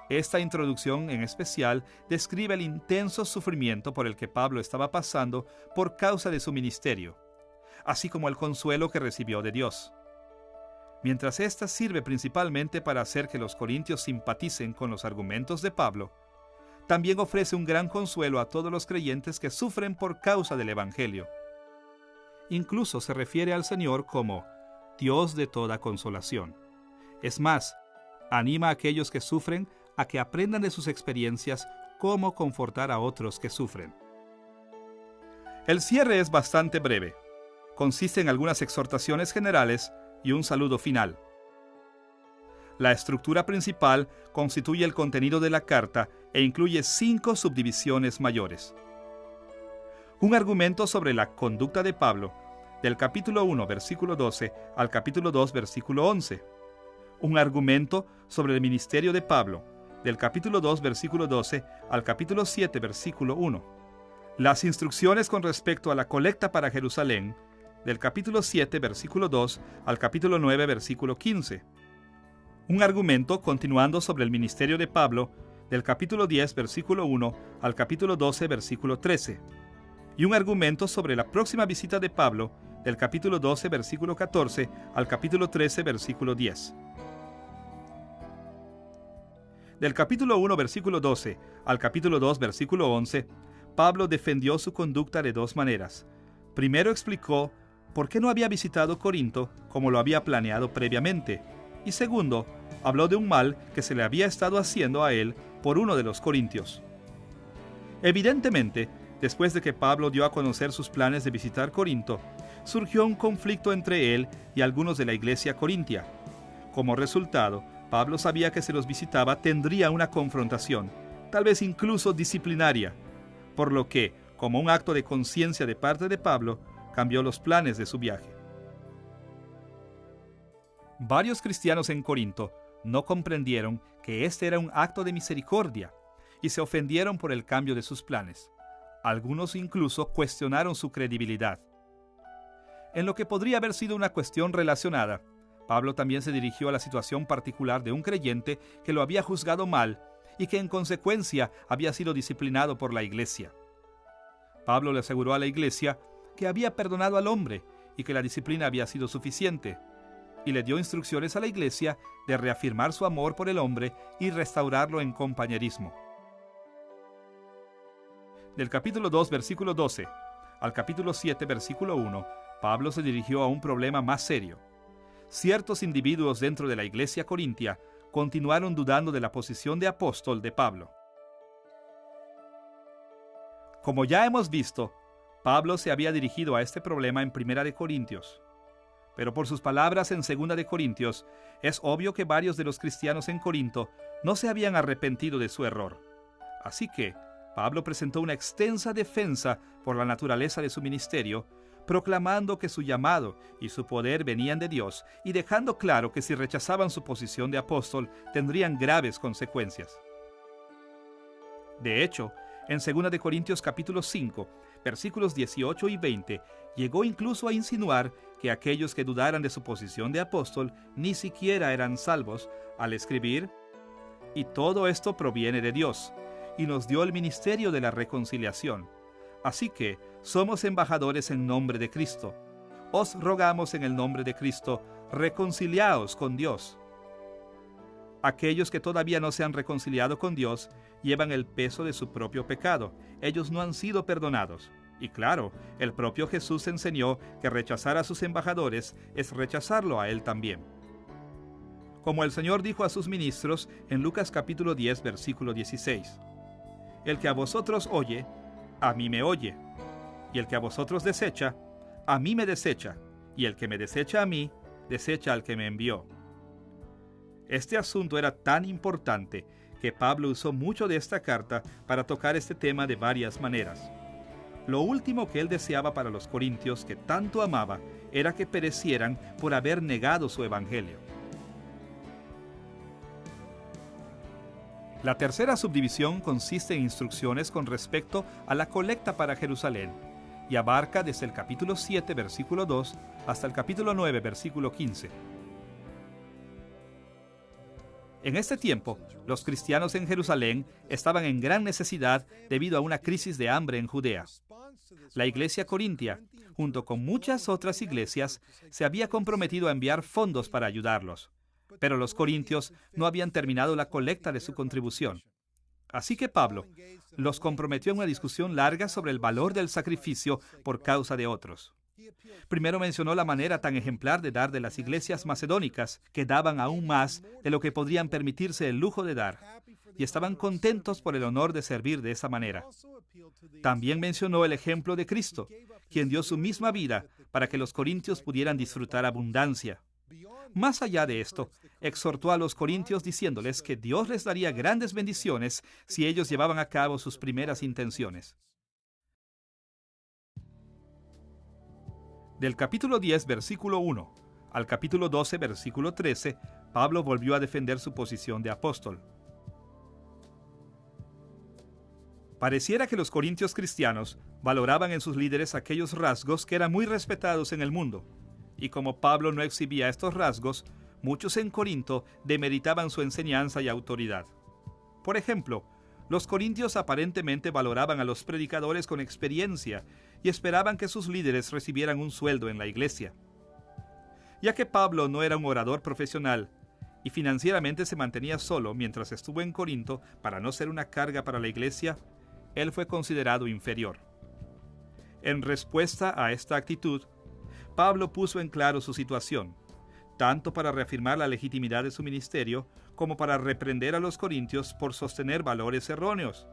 Esta introducción en especial describe el intenso sufrimiento por el que Pablo estaba pasando por causa de su ministerio, así como el consuelo que recibió de Dios. Mientras esta sirve principalmente para hacer que los corintios simpaticen con los argumentos de Pablo, también ofrece un gran consuelo a todos los creyentes que sufren por causa del Evangelio. Incluso se refiere al Señor como Dios de toda consolación. Es más, anima a aquellos que sufren a que aprendan de sus experiencias cómo confortar a otros que sufren. El cierre es bastante breve. Consiste en algunas exhortaciones generales y un saludo final. La estructura principal constituye el contenido de la carta e incluye 5 subdivisiones mayores. Un argumento sobre la conducta de Pablo, del capítulo 1, versículo 12, al capítulo 2, versículo 11. Un argumento sobre el ministerio de Pablo, del capítulo 2, versículo 12, al capítulo 7, versículo 1. Las instrucciones con respecto a la colecta para Jerusalén, del capítulo 7, versículo 2, al capítulo 9, versículo 15. Un argumento continuando sobre el ministerio de Pablo, del capítulo 10, versículo 1, al capítulo 12, versículo 13. Y un argumento sobre la próxima visita de Pablo, del capítulo 12, versículo 14, al capítulo 13, versículo 10. Del capítulo 1, versículo 12, al capítulo 2, versículo 11, Pablo defendió su conducta de 2 maneras. Primero explicó por qué no había visitado Corinto como lo había planeado previamente. Y segundo, habló de un mal que se le había estado haciendo a él por uno de los corintios. Evidentemente, después de que Pablo dio a conocer sus planes de visitar Corinto, surgió un conflicto entre él y algunos de la iglesia corintia. Como resultado, Pablo sabía que si los visitaba tendría una confrontación, tal vez incluso disciplinaria, por lo que, como un acto de conciencia de parte de Pablo, cambió los planes de su viaje. Varios cristianos en Corinto no comprendieron que este era un acto de misericordia y se ofendieron por el cambio de sus planes. Algunos incluso cuestionaron su credibilidad. En lo que podría haber sido una cuestión relacionada, Pablo también se dirigió a la situación particular de un creyente que lo había juzgado mal y que en consecuencia había sido disciplinado por la iglesia. Pablo le aseguró a la iglesia que había perdonado al hombre y que la disciplina había sido suficiente, y le dio instrucciones a la iglesia de reafirmar su amor por el hombre y restaurarlo en compañerismo. Del capítulo 2, versículo 12, al capítulo 7, versículo 1, Pablo se dirigió a un problema más serio. Ciertos individuos dentro de la iglesia corintia continuaron dudando de la posición de apóstol de Pablo. Como ya hemos visto, Pablo se había dirigido a este problema en 1 de Corintios. Pero por sus palabras en 2 de Corintios, es obvio que varios de los cristianos en Corinto no se habían arrepentido de su error. Así que Pablo presentó una extensa defensa por la naturaleza de su ministerio, proclamando que su llamado y su poder venían de Dios y dejando claro que si rechazaban su posición de apóstol tendrían graves consecuencias. De hecho, en 2 de Corintios capítulo 5, versículos 18 y 20, llegó incluso a insinuar que aquellos que dudaran de su posición de apóstol ni siquiera eran salvos al escribir: y todo esto proviene de Dios, y nos dio el ministerio de la reconciliación. Así que somos embajadores en nombre de Cristo. Os rogamos en el nombre de Cristo, reconciliaos con Dios. Aquellos que todavía no se han reconciliado con Dios llevan el peso de su propio pecado. Ellos no han sido perdonados. Y claro, el propio Jesús enseñó que rechazar a sus embajadores es rechazarlo a Él también. Como el Señor dijo a sus ministros en Lucas capítulo 10, versículo 16: El que a vosotros oye, a mí me oye. Y el que a vosotros desecha, a mí me desecha. Y el que me desecha a mí, desecha al que me envió. Este asunto era tan importante que Pablo usó mucho de esta carta para tocar este tema de varias maneras. Lo último que él deseaba para los corintios que tanto amaba era que perecieran por haber negado su evangelio. La tercera subdivisión consiste en instrucciones con respecto a la colecta para Jerusalén y abarca desde el capítulo 7, versículo 2, hasta el capítulo 9, versículo 15. En este tiempo, los cristianos en Jerusalén estaban en gran necesidad debido a una crisis de hambre en Judea. La iglesia corintia, junto con muchas otras iglesias, se había comprometido a enviar fondos para ayudarlos, pero los corintios no habían terminado la colecta de su contribución. Así que Pablo los comprometió en una discusión larga sobre el valor del sacrificio por causa de otros. Primero mencionó la manera tan ejemplar de dar de las iglesias macedónicas, que daban aún más de lo que podrían permitirse el lujo de dar, y estaban contentos por el honor de servir de esa manera. También mencionó el ejemplo de Cristo, quien dio su misma vida para que los corintios pudieran disfrutar abundancia. Más allá de esto, exhortó a los corintios diciéndoles que Dios les daría grandes bendiciones si ellos llevaban a cabo sus primeras intenciones. Del capítulo 10, versículo 1, al capítulo 12, versículo 13, Pablo volvió a defender su posición de apóstol. Pareciera que los corintios cristianos valoraban en sus líderes aquellos rasgos que eran muy respetados en el mundo, y como Pablo no exhibía estos rasgos, muchos en Corinto demeritaban su enseñanza y autoridad. Por ejemplo, los corintios aparentemente valoraban a los predicadores con experiencia y esperaban que sus líderes recibieran un sueldo en la iglesia. Ya que Pablo no era un orador profesional y financieramente se mantenía solo mientras estuvo en Corinto para no ser una carga para la iglesia, él fue considerado inferior. En respuesta a esta actitud, Pablo puso en claro su situación, tanto para reafirmar la legitimidad de su ministerio como para reprender a los corintios por sostener valores erróneos.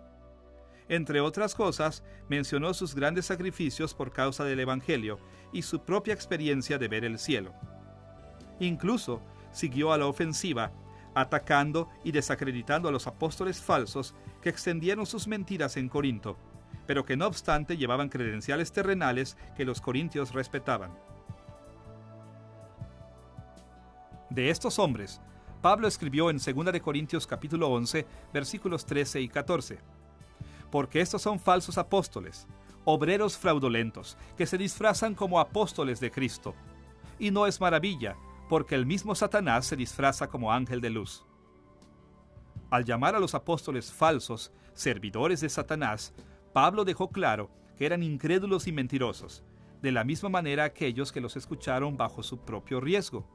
Entre otras cosas, mencionó sus grandes sacrificios por causa del Evangelio y su propia experiencia de ver el cielo. Incluso siguió a la ofensiva, atacando y desacreditando a los apóstoles falsos que extendieron sus mentiras en Corinto, pero que no obstante llevaban credenciales terrenales que los corintios respetaban. De estos hombres, Pablo escribió en 2 de Corintios capítulo 11, versículos 13 y 14. Porque estos son falsos apóstoles, obreros fraudulentos, que se disfrazan como apóstoles de Cristo. Y no es maravilla, porque el mismo Satanás se disfraza como ángel de luz. Al llamar a los apóstoles falsos, servidores de Satanás, Pablo dejó claro que eran incrédulos y mentirosos, de la misma manera aquellos que los escucharon bajo su propio riesgo.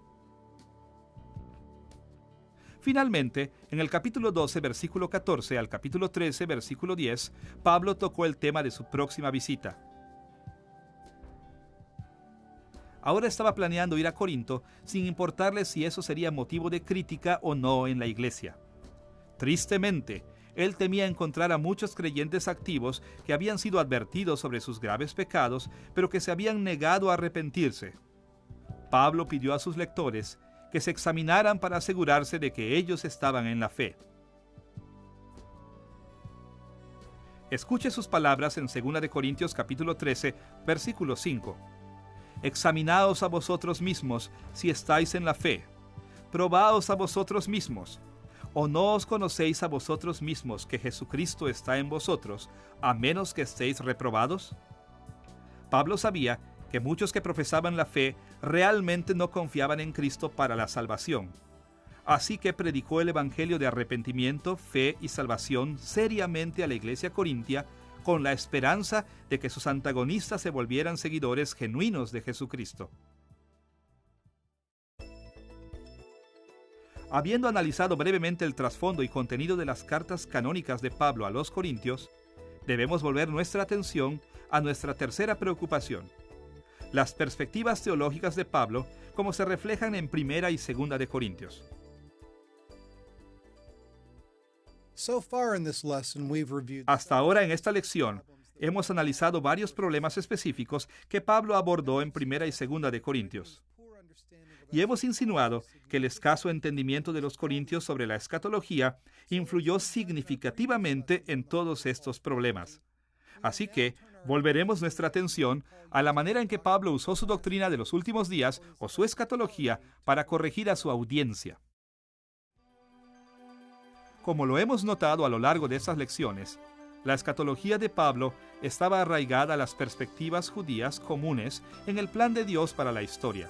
Finalmente, en el capítulo 12, versículo 14 al capítulo 13, versículo 10, Pablo tocó el tema de su próxima visita. Ahora estaba planeando ir a Corinto sin importarle si eso sería motivo de crítica o no en la iglesia. Tristemente, él temía encontrar a muchos creyentes activos que habían sido advertidos sobre sus graves pecados, pero que se habían negado a arrepentirse. Pablo pidió a sus lectores que se examinaran para asegurarse de que ellos estaban en la fe. Escuche sus palabras en 2 de Corintios capítulo 13, versículo 5. Examinaos a vosotros mismos si estáis en la fe. Probaos a vosotros mismos. ¿O no os conocéis a vosotros mismos que Jesucristo está en vosotros, a menos que estéis reprobados? Pablo sabía que muchos que profesaban la fe realmente no confiaban en Cristo para la salvación. Así que predicó el evangelio de arrepentimiento, fe y salvación seriamente a la iglesia corintia, con la esperanza de que sus antagonistas se volvieran seguidores genuinos de Jesucristo. Habiendo analizado brevemente el trasfondo y contenido de las cartas canónicas de Pablo a los corintios, debemos volver nuestra atención a nuestra tercera preocupación: las perspectivas teológicas de Pablo como se reflejan en 1 y 2 de Corintios. Hasta ahora en esta lección hemos analizado varios problemas específicos que Pablo abordó en 1 y 2 de Corintios. Y hemos insinuado que el escaso entendimiento de los corintios sobre la escatología influyó significativamente en todos estos problemas. Así que volveremos nuestra atención a la manera en que Pablo usó su doctrina de los últimos días o su escatología para corregir a su audiencia. Como lo hemos notado a lo largo de estas lecciones, la escatología de Pablo estaba arraigada a las perspectivas judías comunes en el plan de Dios para la historia.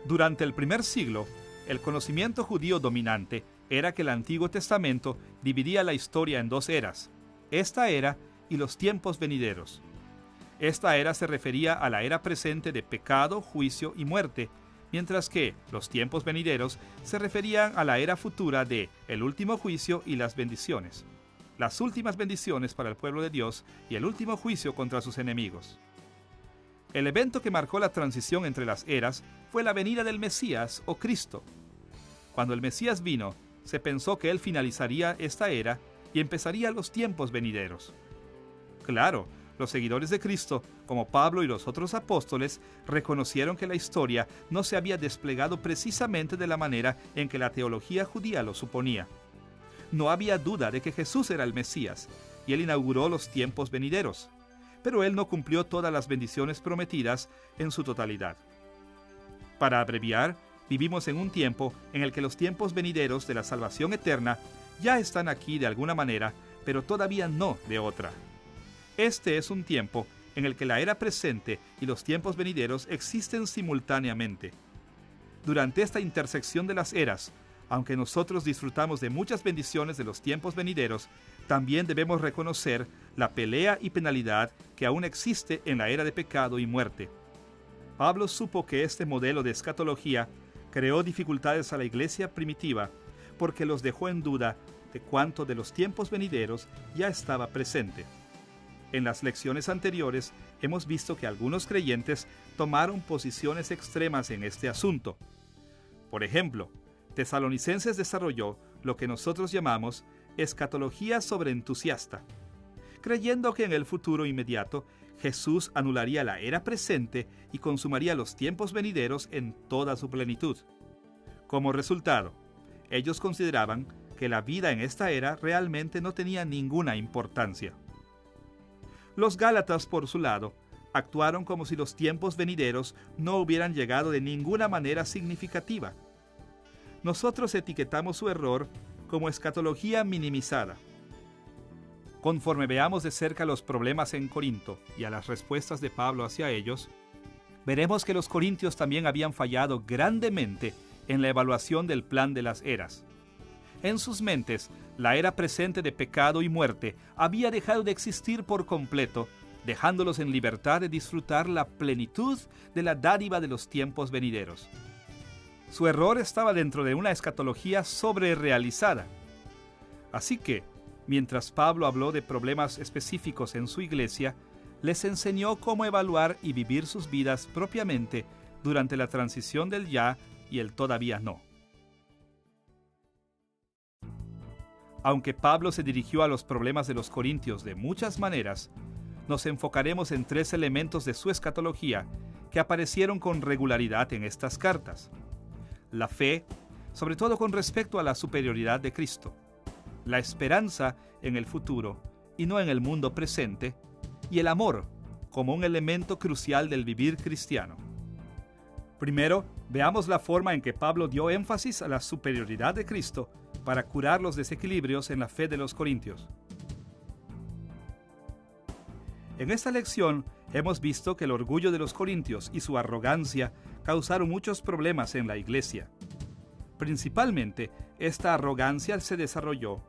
Durante el primer siglo, el conocimiento judío dominante era que el Antiguo Testamento dividía la historia en dos eras, esta era y los tiempos venideros. Esta era se refería a la era presente de pecado, juicio y muerte, mientras que los tiempos venideros se referían a la era futura de el último juicio y las bendiciones, las últimas bendiciones para el pueblo de Dios y el último juicio contra sus enemigos. El evento que marcó la transición entre las eras fue la venida del Mesías o Cristo. Cuando el Mesías vino, se pensó que él finalizaría esta era y empezaría los tiempos venideros. Claro, los seguidores de Cristo, como Pablo y los otros apóstoles, reconocieron que la historia no se había desplegado precisamente de la manera en que la teología judía lo suponía. No había duda de que Jesús era el Mesías, y él inauguró los tiempos venideros, pero él no cumplió todas las bendiciones prometidas en su totalidad. Para abreviar, vivimos en un tiempo en el que los tiempos venideros de la salvación eterna ya están aquí de alguna manera, pero todavía no de otra. Este es un tiempo en el que la era presente y los tiempos venideros existen simultáneamente. Durante esta intersección de las eras, aunque nosotros disfrutamos de muchas bendiciones de los tiempos venideros, también debemos reconocer la pelea y penalidad que aún existe en la era de pecado y muerte. Pablo supo que este modelo de escatología creó dificultades a la iglesia primitiva porque los dejó en duda de cuánto de los tiempos venideros ya estaba presente. En las lecciones anteriores hemos visto que algunos creyentes tomaron posiciones extremas en este asunto. Por ejemplo, Tesalonicenses desarrolló lo que nosotros llamamos escatología sobreentusiasta, creyendo que en el futuro inmediato Jesús anularía la era presente y consumaría los tiempos venideros en toda su plenitud. Como resultado, ellos consideraban que la vida en esta era realmente no tenía ninguna importancia. Los Gálatas, por su lado, actuaron como si los tiempos venideros no hubieran llegado de ninguna manera significativa. Nosotros etiquetamos su error como escatología minimizada. Conforme veamos de cerca los problemas en Corinto y a las respuestas de Pablo hacia ellos, veremos que los corintios también habían fallado grandemente en la evaluación del plan de las eras. En sus mentes, la era presente de pecado y muerte había dejado de existir por completo, dejándolos en libertad de disfrutar la plenitud de la dádiva de los tiempos venideros. Su error estaba dentro de una escatología sobrerealizada. Así que, mientras Pablo habló de problemas específicos en su iglesia, les enseñó cómo evaluar y vivir sus vidas propiamente durante la transición del ya y el todavía no. Aunque Pablo se dirigió a los problemas de los corintios de muchas maneras, nos enfocaremos en tres elementos de su escatología que aparecieron con regularidad en estas cartas. La fe, sobre todo con respecto a la superioridad de Cristo. La esperanza en el futuro y no en el mundo presente. Y el amor, como un elemento crucial del vivir cristiano. Primero, veamos la forma en que Pablo dio énfasis a la superioridad de Cristo para curar los desequilibrios en la fe de los corintios. En esta lección hemos visto que el orgullo de los corintios y su arrogancia causaron muchos problemas en la iglesia. Principalmente, esta arrogancia se desarrolló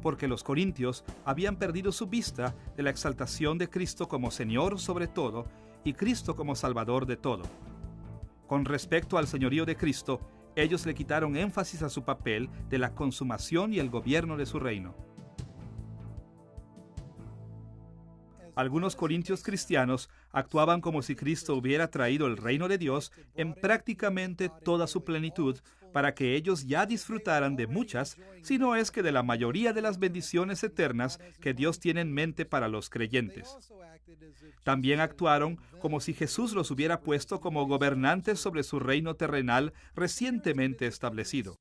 porque los corintios habían perdido su vista de la exaltación de Cristo como Señor sobre todo y Cristo como Salvador de todo. Con respecto al señorío de Cristo, ellos le quitaron énfasis a su papel de la consumación y el gobierno de su reino. Algunos corintios cristianos actuaban como si Cristo hubiera traído el reino de Dios en prácticamente toda su plenitud para que ellos ya disfrutaran de muchas, sino es que de la mayoría de las bendiciones eternas que Dios tiene en mente para los creyentes. También actuaron como si Jesús los hubiera puesto como gobernantes sobre su reino terrenal recientemente establecido.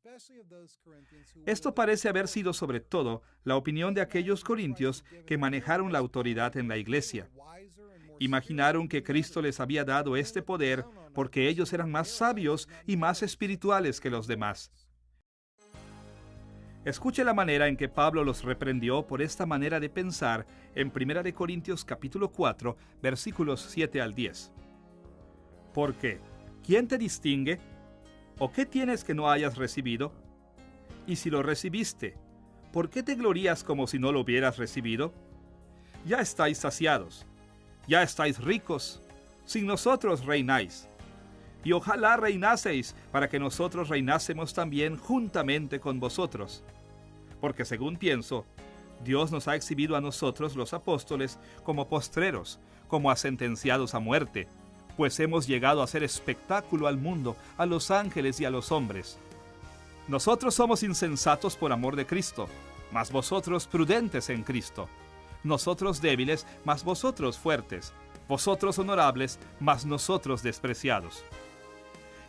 Esto parece haber sido sobre todo la opinión de aquellos corintios que manejaron la autoridad en la iglesia. Imaginaron que Cristo les había dado este poder porque ellos eran más sabios y más espirituales que los demás. Escuche la manera en que Pablo los reprendió por esta manera de pensar en 1 Corintios capítulo 4, versículos 7 al 10. Porque, ¿quién te distingue? ¿O qué tienes que no hayas recibido? Y si lo recibiste, ¿por qué te glorías como si no lo hubieras recibido? Ya estáis saciados, ya estáis ricos, sin nosotros reináis. Y ojalá reinaseis para que nosotros reinásemos también juntamente con vosotros. Porque según pienso, Dios nos ha exhibido a nosotros los apóstoles como postreros, como a sentenciados a muerte, pues hemos llegado a hacer espectáculo al mundo, a los ángeles y a los hombres. Nosotros somos insensatos por amor de Cristo, mas vosotros prudentes en Cristo. Nosotros débiles, mas vosotros fuertes. Vosotros honorables, mas nosotros despreciados.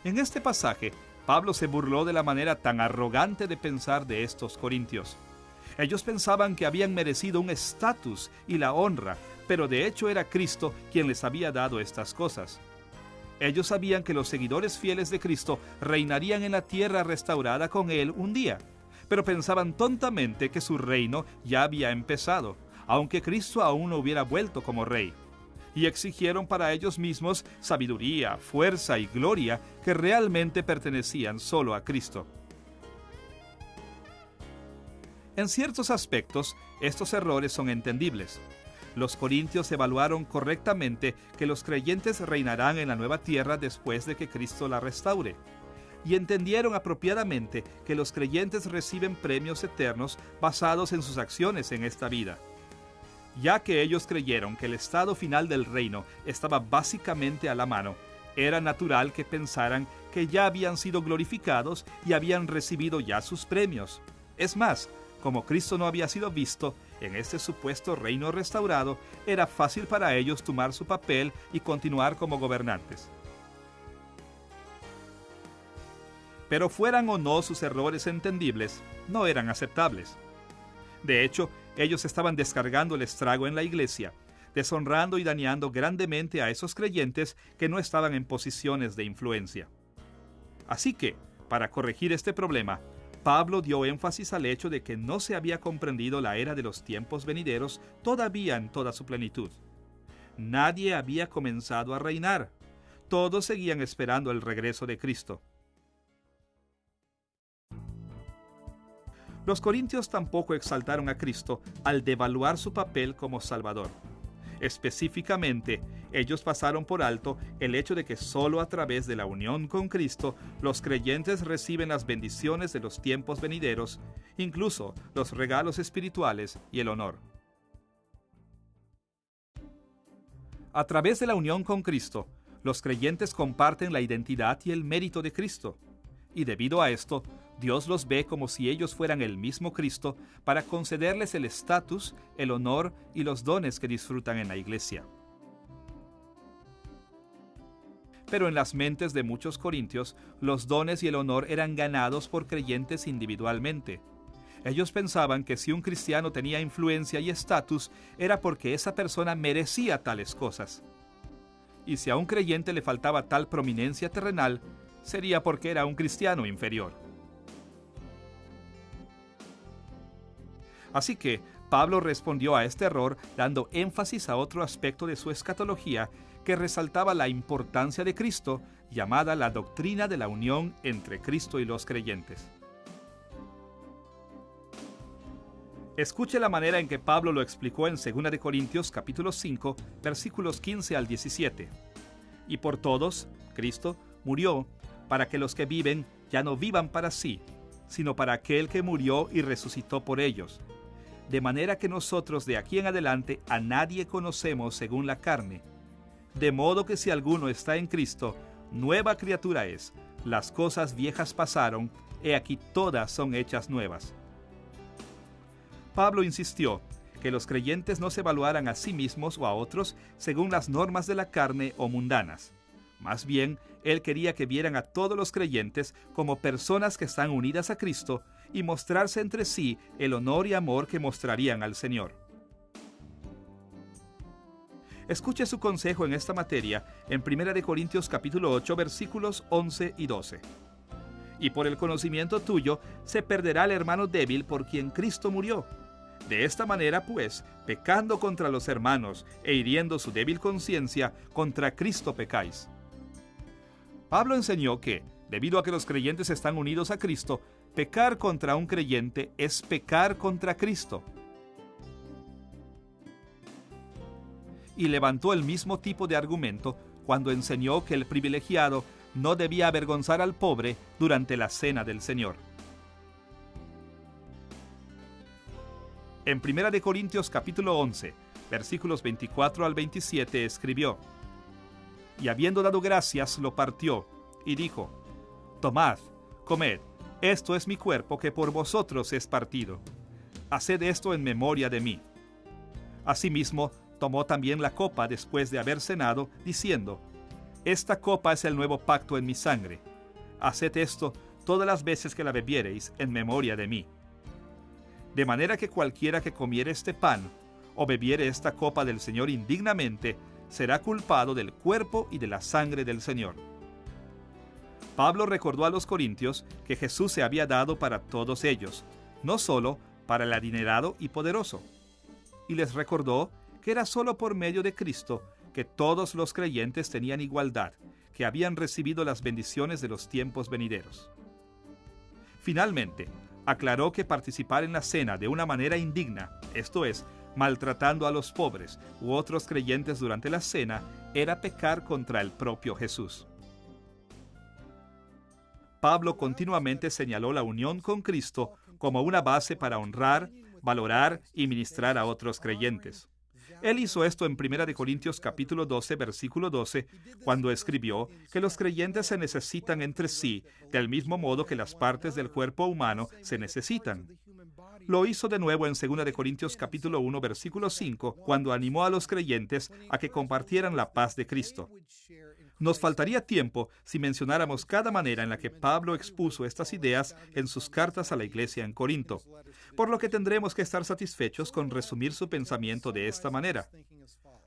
En este pasaje, Pablo se burló de la manera tan arrogante de pensar de estos corintios. Ellos pensaban que habían merecido un estatus y la honra, pero de hecho era Cristo quien les había dado estas cosas. Ellos sabían que los seguidores fieles de Cristo reinarían en la tierra restaurada con Él un día, pero pensaban tontamente que su reino ya había empezado, aunque Cristo aún no hubiera vuelto como rey. Y exigieron para ellos mismos sabiduría, fuerza y gloria que realmente pertenecían solo a Cristo. En ciertos aspectos, estos errores son entendibles. Los corintios evaluaron correctamente que los creyentes reinarán en la nueva tierra después de que Cristo la restaure. Y entendieron apropiadamente que los creyentes reciben premios eternos basados en sus acciones en esta vida. Ya que ellos creyeron que el estado final del reino estaba básicamente a la mano, era natural que pensaran que ya habían sido glorificados y habían recibido ya sus premios. Es más, como Cristo no había sido visto en este supuesto reino restaurado, era fácil para ellos tomar su papel y continuar como gobernantes. Pero fueran o no sus errores entendibles, no eran aceptables. De hecho, ellos estaban descargando el estrago en la iglesia, deshonrando y dañando grandemente a esos creyentes que no estaban en posiciones de influencia. Así que, para corregir este problema, Pablo dio énfasis al hecho de que no se había comprendido la era de los tiempos venideros todavía en toda su plenitud. Nadie había comenzado a reinar. Todos seguían esperando el regreso de Cristo. Los corintios tampoco exaltaron a Cristo al devaluar su papel como Salvador. Específicamente, ellos pasaron por alto el hecho de que solo a través de la unión con Cristo los creyentes reciben las bendiciones de los tiempos venideros, incluso los regalos espirituales y el honor. A través de la unión con Cristo, los creyentes comparten la identidad y el mérito de Cristo, y debido a esto, Dios los ve como si ellos fueran el mismo Cristo para concederles el estatus, el honor y los dones que disfrutan en la iglesia. Pero en las mentes de muchos corintios, los dones y el honor eran ganados por creyentes individualmente. Ellos pensaban que si un cristiano tenía influencia y estatus, era porque esa persona merecía tales cosas. Y si a un creyente le faltaba tal prominencia terrenal, sería porque era un cristiano inferior. Así que Pablo respondió a este error dando énfasis a otro aspecto de su escatología que resaltaba la importancia de Cristo, llamada la doctrina de la unión entre Cristo y los creyentes. Escuche la manera en que Pablo lo explicó en 2 Corintios capítulo 5, versículos 15 al 17. Y por todos, Cristo murió para que los que viven ya no vivan para sí, sino para aquel que murió y resucitó por ellos. De manera que nosotros de aquí en adelante a nadie conocemos según la carne. De modo que si alguno está en Cristo, nueva criatura es. Las cosas viejas pasaron, he aquí todas son hechas nuevas. Pablo insistió que los creyentes no se evaluaran a sí mismos o a otros según las normas de la carne o mundanas. Más bien, él quería que vieran a todos los creyentes como personas que están unidas a Cristo y mostrarse entre sí el honor y amor que mostrarían al Señor. Escuche su consejo en esta materia en 1 Corintios capítulo 8, versículos 11 y 12. Y por el conocimiento tuyo se perderá el hermano débil por quien Cristo murió. De esta manera, pues, pecando contra los hermanos e hiriendo su débil conciencia, contra Cristo pecáis. Pablo enseñó que, debido a que los creyentes están unidos a Cristo, pecar contra un creyente es pecar contra Cristo. Y levantó el mismo tipo de argumento cuando enseñó que el privilegiado no debía avergonzar al pobre durante la cena del Señor. En 1 Corintios capítulo 11, versículos 24 al 27 escribió: Y habiendo dado gracias, lo partió, y dijo: Tomad, comed, esto es mi cuerpo que por vosotros es partido. Haced esto en memoria de mí. Asimismo, tomó también la copa después de haber cenado, diciendo: Esta copa es el nuevo pacto en mi sangre. Haced esto todas las veces que la bebiereis en memoria de mí. De manera que cualquiera que comiere este pan o bebiere esta copa del Señor indignamente, será culpado del cuerpo y de la sangre del Señor. Pablo recordó a los corintios que Jesús se había dado para todos ellos, no solo para el adinerado y poderoso. Y les recordó que era solo por medio de Cristo que todos los creyentes tenían igualdad, que habían recibido las bendiciones de los tiempos venideros. Finalmente, aclaró que participar en la cena de una manera indigna, esto es, maltratando a los pobres u otros creyentes durante la cena, era pecar contra el propio Jesús. Pablo continuamente señaló la unión con Cristo como una base para honrar, valorar y ministrar a otros creyentes. Él hizo esto en 1 Corintios capítulo 12, versículo 12, cuando escribió que los creyentes se necesitan entre sí, del mismo modo que las partes del cuerpo humano se necesitan. Lo hizo de nuevo en 2 Corintios capítulo 1, versículo 5, cuando animó a los creyentes a que compartieran la paz de Cristo. Nos faltaría tiempo si mencionáramos cada manera en la que Pablo expuso estas ideas en sus cartas a la iglesia en Corinto, por lo que tendremos que estar satisfechos con resumir su pensamiento de esta manera.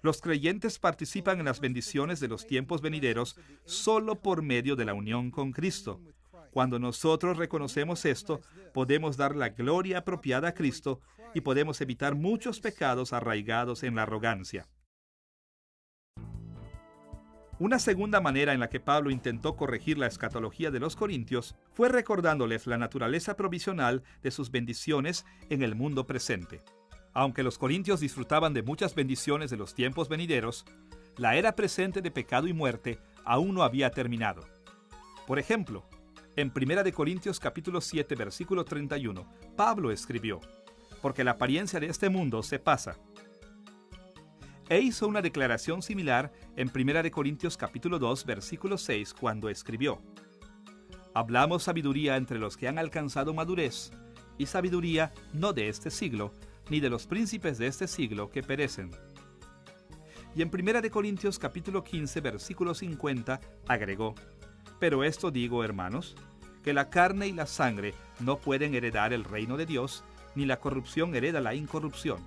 Los creyentes participan en las bendiciones de los tiempos venideros solo por medio de la unión con Cristo. Cuando nosotros reconocemos esto, podemos dar la gloria apropiada a Cristo y podemos evitar muchos pecados arraigados en la arrogancia. Una segunda manera en la que Pablo intentó corregir la escatología de los corintios fue recordándoles la naturaleza provisional de sus bendiciones en el mundo presente. Aunque los corintios disfrutaban de muchas bendiciones de los tiempos venideros, la era presente de pecado y muerte aún no había terminado. Por ejemplo, en 1 Corintios capítulo 7, versículo 31, Pablo escribió: «Porque la apariencia de este mundo se pasa». E hizo una declaración similar en 1 Corintios capítulo 2, versículo 6, cuando escribió: «Hablamos sabiduría entre los que han alcanzado madurez, y sabiduría no de este siglo, ni de los príncipes de este siglo que perecen». Y en 1 Corintios capítulo 15, versículo 50, agregó: «Pero esto digo, hermanos, que la carne y la sangre no pueden heredar el reino de Dios, ni la corrupción hereda la incorrupción».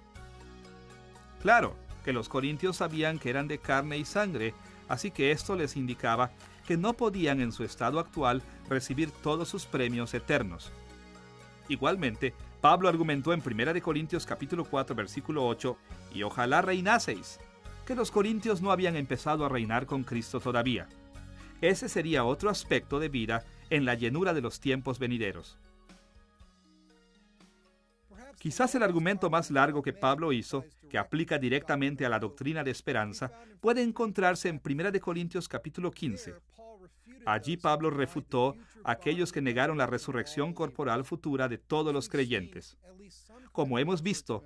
Claro que los corintios sabían que eran de carne y sangre, así que esto les indicaba que no podían en su estado actual recibir todos sus premios eternos. Igualmente, Pablo argumentó en 1 Corintios capítulo 4, versículo 8, «Y ojalá reinaseis», que los corintios no habían empezado a reinar con Cristo todavía. Ese sería otro aspecto de vida en la llenura de los tiempos venideros. Quizás el argumento más largo que Pablo hizo, que aplica directamente a la doctrina de esperanza, puede encontrarse en 1 Corintios capítulo 15. Allí Pablo refutó a aquellos que negaron la resurrección corporal futura de todos los creyentes. Como hemos visto,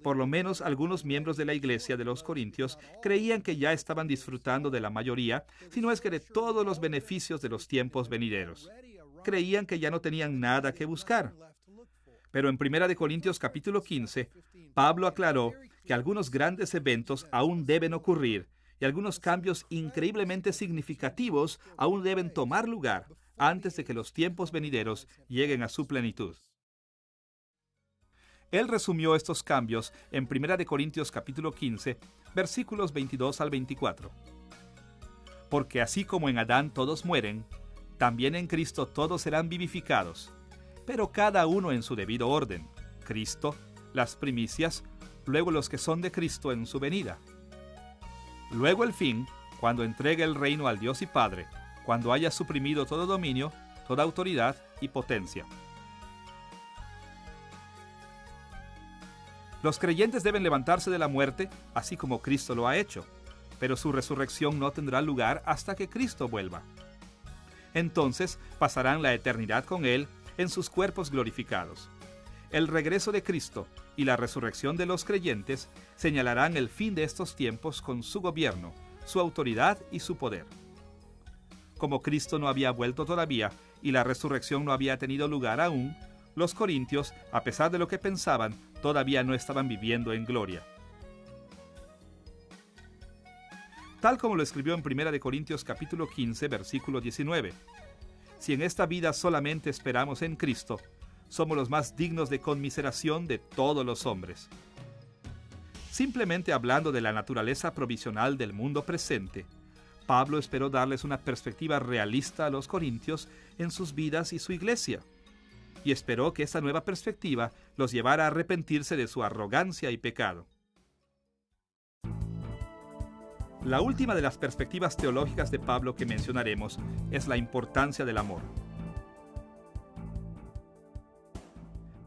Por lo menos algunos miembros de la iglesia de los Corintios creían que ya estaban disfrutando de la mayoría, si no es que de todos los beneficios de los tiempos venideros. Creían que ya no tenían nada que buscar. Pero en 1 Corintios capítulo 15, Pablo aclaró que algunos grandes eventos aún deben ocurrir y algunos cambios increíblemente significativos aún deben tomar lugar antes de que los tiempos venideros lleguen a su plenitud. Él resumió estos cambios en 1 Corintios capítulo 15, versículos 22 al 24. Porque así como en Adán todos mueren, también en Cristo todos serán vivificados, pero cada uno en su debido orden. Cristo, las primicias, luego los que son de Cristo en su venida. Luego el fin, cuando entregue el reino al Dios y Padre, cuando haya suprimido todo dominio, toda autoridad y potencia. Los creyentes deben levantarse de la muerte, así como Cristo lo ha hecho, pero su resurrección no tendrá lugar hasta que Cristo vuelva. Entonces pasarán la eternidad con Él en sus cuerpos glorificados. El regreso de Cristo y la resurrección de los creyentes señalarán el fin de estos tiempos con su gobierno, su autoridad y su poder. Como Cristo no había vuelto todavía y la resurrección no había tenido lugar aún, los corintios, a pesar de lo que pensaban, todavía no estaban viviendo en gloria. Tal como lo escribió en 1 Corintios capítulo 15, versículo 19. Si en esta vida solamente esperamos en Cristo, somos los más dignos de conmiseración de todos los hombres. Simplemente hablando de la naturaleza provisional del mundo presente, Pablo esperó darles una perspectiva realista a los corintios en sus vidas y su iglesia, y esperó que esta nueva perspectiva los llevara a arrepentirse de su arrogancia y pecado. La última de las perspectivas teológicas de Pablo que mencionaremos es la importancia del amor.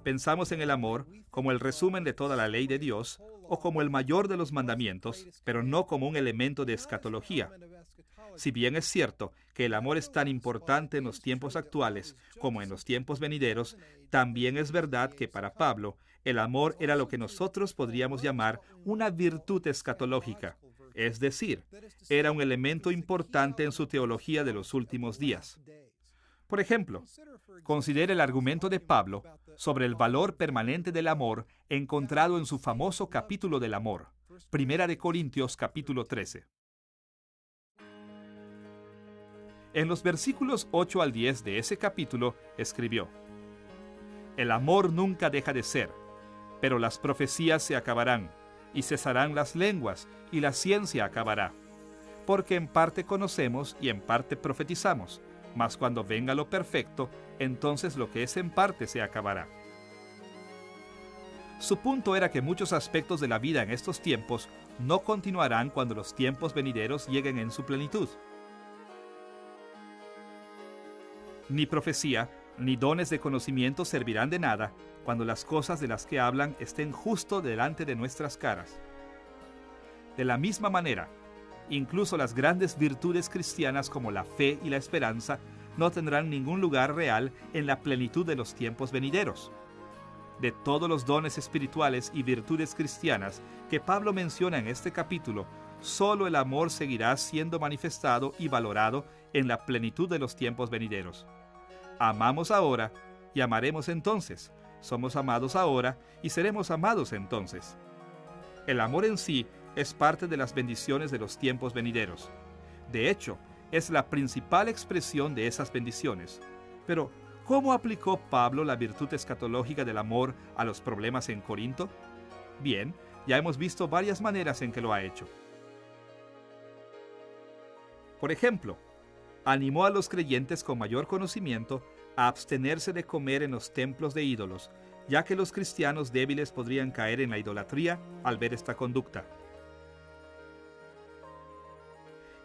Pensamos en el amor como el resumen de toda la ley de Dios o como el mayor de los mandamientos, pero no como un elemento de escatología. Si bien es cierto que el amor es tan importante en los tiempos actuales como en los tiempos venideros, también es verdad que para Pablo el amor era lo que nosotros podríamos llamar una virtud escatológica, es decir, era un elemento importante en su teología de los últimos días. Por ejemplo, considere el argumento de Pablo sobre el valor permanente del amor encontrado en su famoso capítulo del amor, 1 Corintios capítulo 13. En los versículos 8 al 10 de ese capítulo escribió: El amor nunca deja de ser, pero las profecías se acabarán, y cesarán las lenguas, y la ciencia acabará. Porque en parte conocemos y en parte profetizamos, mas cuando venga lo perfecto, entonces lo que es en parte se acabará. Su punto era que muchos aspectos de la vida en estos tiempos no continuarán cuando los tiempos venideros lleguen en su plenitud. Ni profecía, ni dones de conocimiento servirán de nada cuando las cosas de las que hablan estén justo delante de nuestras caras. De la misma manera, incluso las grandes virtudes cristianas como la fe y la esperanza no tendrán ningún lugar real en la plenitud de los tiempos venideros. De todos los dones espirituales y virtudes cristianas que Pablo menciona en este capítulo, solo el amor seguirá siendo manifestado y valorado en la plenitud de los tiempos venideros. Amamos ahora y amaremos entonces. Somos amados ahora y seremos amados entonces. El amor en sí es parte de las bendiciones de los tiempos venideros. De hecho, es la principal expresión de esas bendiciones. Pero, ¿cómo aplicó Pablo la virtud escatológica del amor a los problemas en Corinto? Bien, ya hemos visto varias maneras en que lo ha hecho. Por ejemplo, animó a los creyentes con mayor conocimiento a abstenerse de comer en los templos de ídolos, ya que los cristianos débiles podrían caer en la idolatría al ver esta conducta.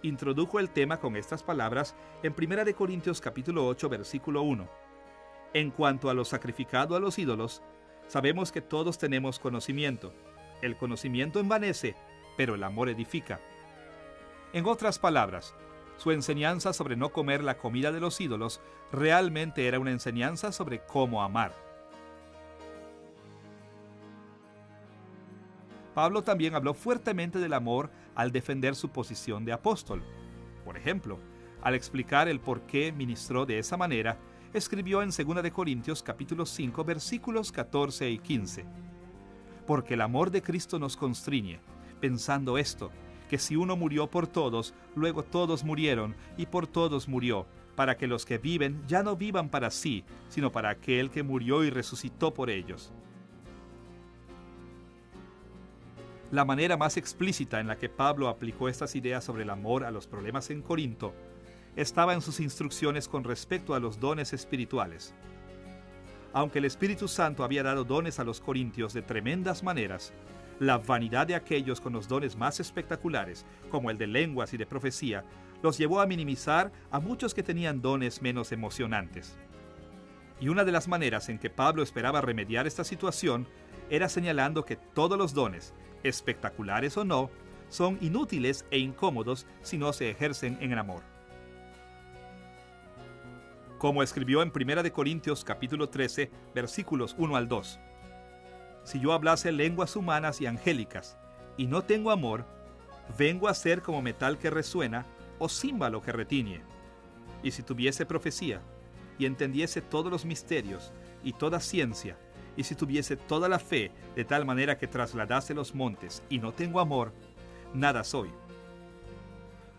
Introdujo el tema con estas palabras en 1 Corintios capítulo 8, versículo 1. En cuanto a lo sacrificado a los ídolos, sabemos que todos tenemos conocimiento. El conocimiento envanece, pero el amor edifica. En otras palabras, su enseñanza sobre no comer la comida de los ídolos realmente era una enseñanza sobre cómo amar. Pablo también habló fuertemente del amor al defender su posición de apóstol. Por ejemplo, al explicar el por qué ministró de esa manera, escribió en 2 de Corintios capítulo 5 versículos 14 y 15. Porque el amor de Cristo nos constriñe, pensando esto, que si uno murió por todos, luego todos murieron, y por todos murió, para que los que viven ya no vivan para sí, sino para aquel que murió y resucitó por ellos. La manera más explícita en la que Pablo aplicó estas ideas sobre el amor a los problemas en Corinto estaba en sus instrucciones con respecto a los dones espirituales. Aunque el Espíritu Santo había dado dones a los corintios de tremendas maneras, la vanidad de aquellos con los dones más espectaculares, como el de lenguas y de profecía, los llevó a minimizar a muchos que tenían dones menos emocionantes. Y una de las maneras en que Pablo esperaba remediar esta situación era señalando que todos los dones, espectaculares o no, son inútiles e incómodos si no se ejercen en el amor. Como escribió en 1 de Corintios capítulo 13, versículos 1 al 2. Si yo hablase lenguas humanas y angélicas, y no tengo amor, vengo a ser como metal que resuena, o címbalo que retiñe. Y si tuviese profecía, y entendiese todos los misterios, y toda ciencia, y si tuviese toda la fe, de tal manera que trasladase los montes, y no tengo amor, nada soy.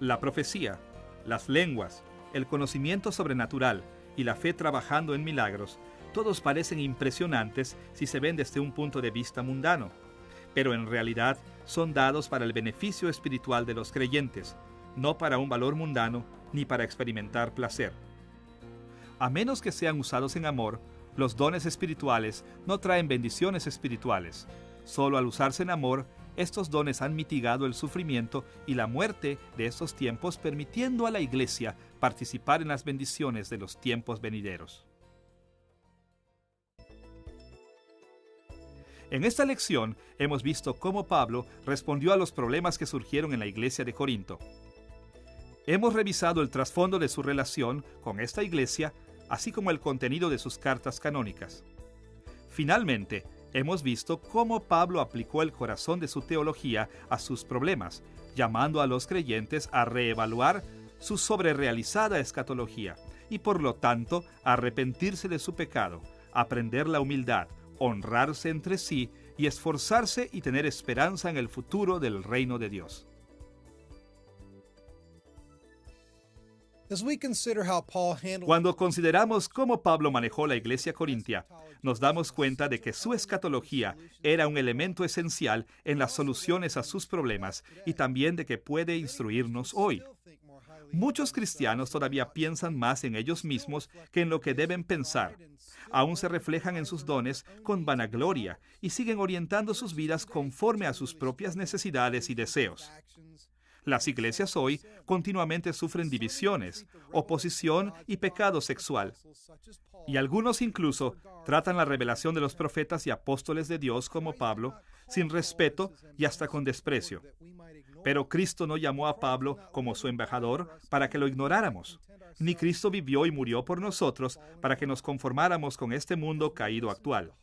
La profecía, las lenguas, el conocimiento sobrenatural y la fe trabajando en milagros, todos parecen impresionantes si se ven desde un punto de vista mundano, pero en realidad son dados para el beneficio espiritual de los creyentes, no para un valor mundano ni para experimentar placer. A menos que sean usados en amor, los dones espirituales no traen bendiciones espirituales. Solo al usarse en amor, estos dones han mitigado el sufrimiento y la muerte de estos tiempos, permitiendo a la Iglesia participar en las bendiciones de los tiempos venideros. En esta lección hemos visto cómo Pablo respondió a los problemas que surgieron en la iglesia de Corinto. Hemos revisado el trasfondo de su relación con esta iglesia, así como el contenido de sus cartas canónicas. Finalmente, hemos visto cómo Pablo aplicó el corazón de su teología a sus problemas, llamando a los creyentes a reevaluar su sobrerealizada escatología y, por lo tanto, a arrepentirse de su pecado, aprender la humildad, honrarse entre sí y esforzarse y tener esperanza en el futuro del reino de Dios. Cuando consideramos cómo Pablo manejó la iglesia corintia, nos damos cuenta de que su escatología era un elemento esencial en las soluciones a sus problemas y también de que puede instruirnos hoy. Muchos cristianos todavía piensan más en ellos mismos que en lo que deben pensar. Aún se reflejan en sus dones con vanagloria y siguen orientando sus vidas conforme a sus propias necesidades y deseos. Las iglesias hoy continuamente sufren divisiones, oposición y pecado sexual. Y algunos incluso tratan la revelación de los profetas y apóstoles de Dios como Pablo, sin respeto y hasta con desprecio. Pero Cristo no llamó a Pablo como su embajador para que lo ignoráramos. Ni Cristo vivió y murió por nosotros para que nos conformáramos con este mundo caído actual.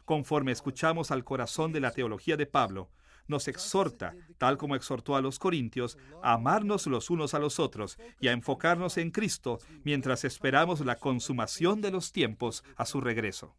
Conforme escuchamos al corazón de la teología de Pablo, nos exhorta, tal como exhortó a los corintios, a amarnos los unos a los otros y a enfocarnos en Cristo mientras esperamos la consumación de los tiempos a su regreso.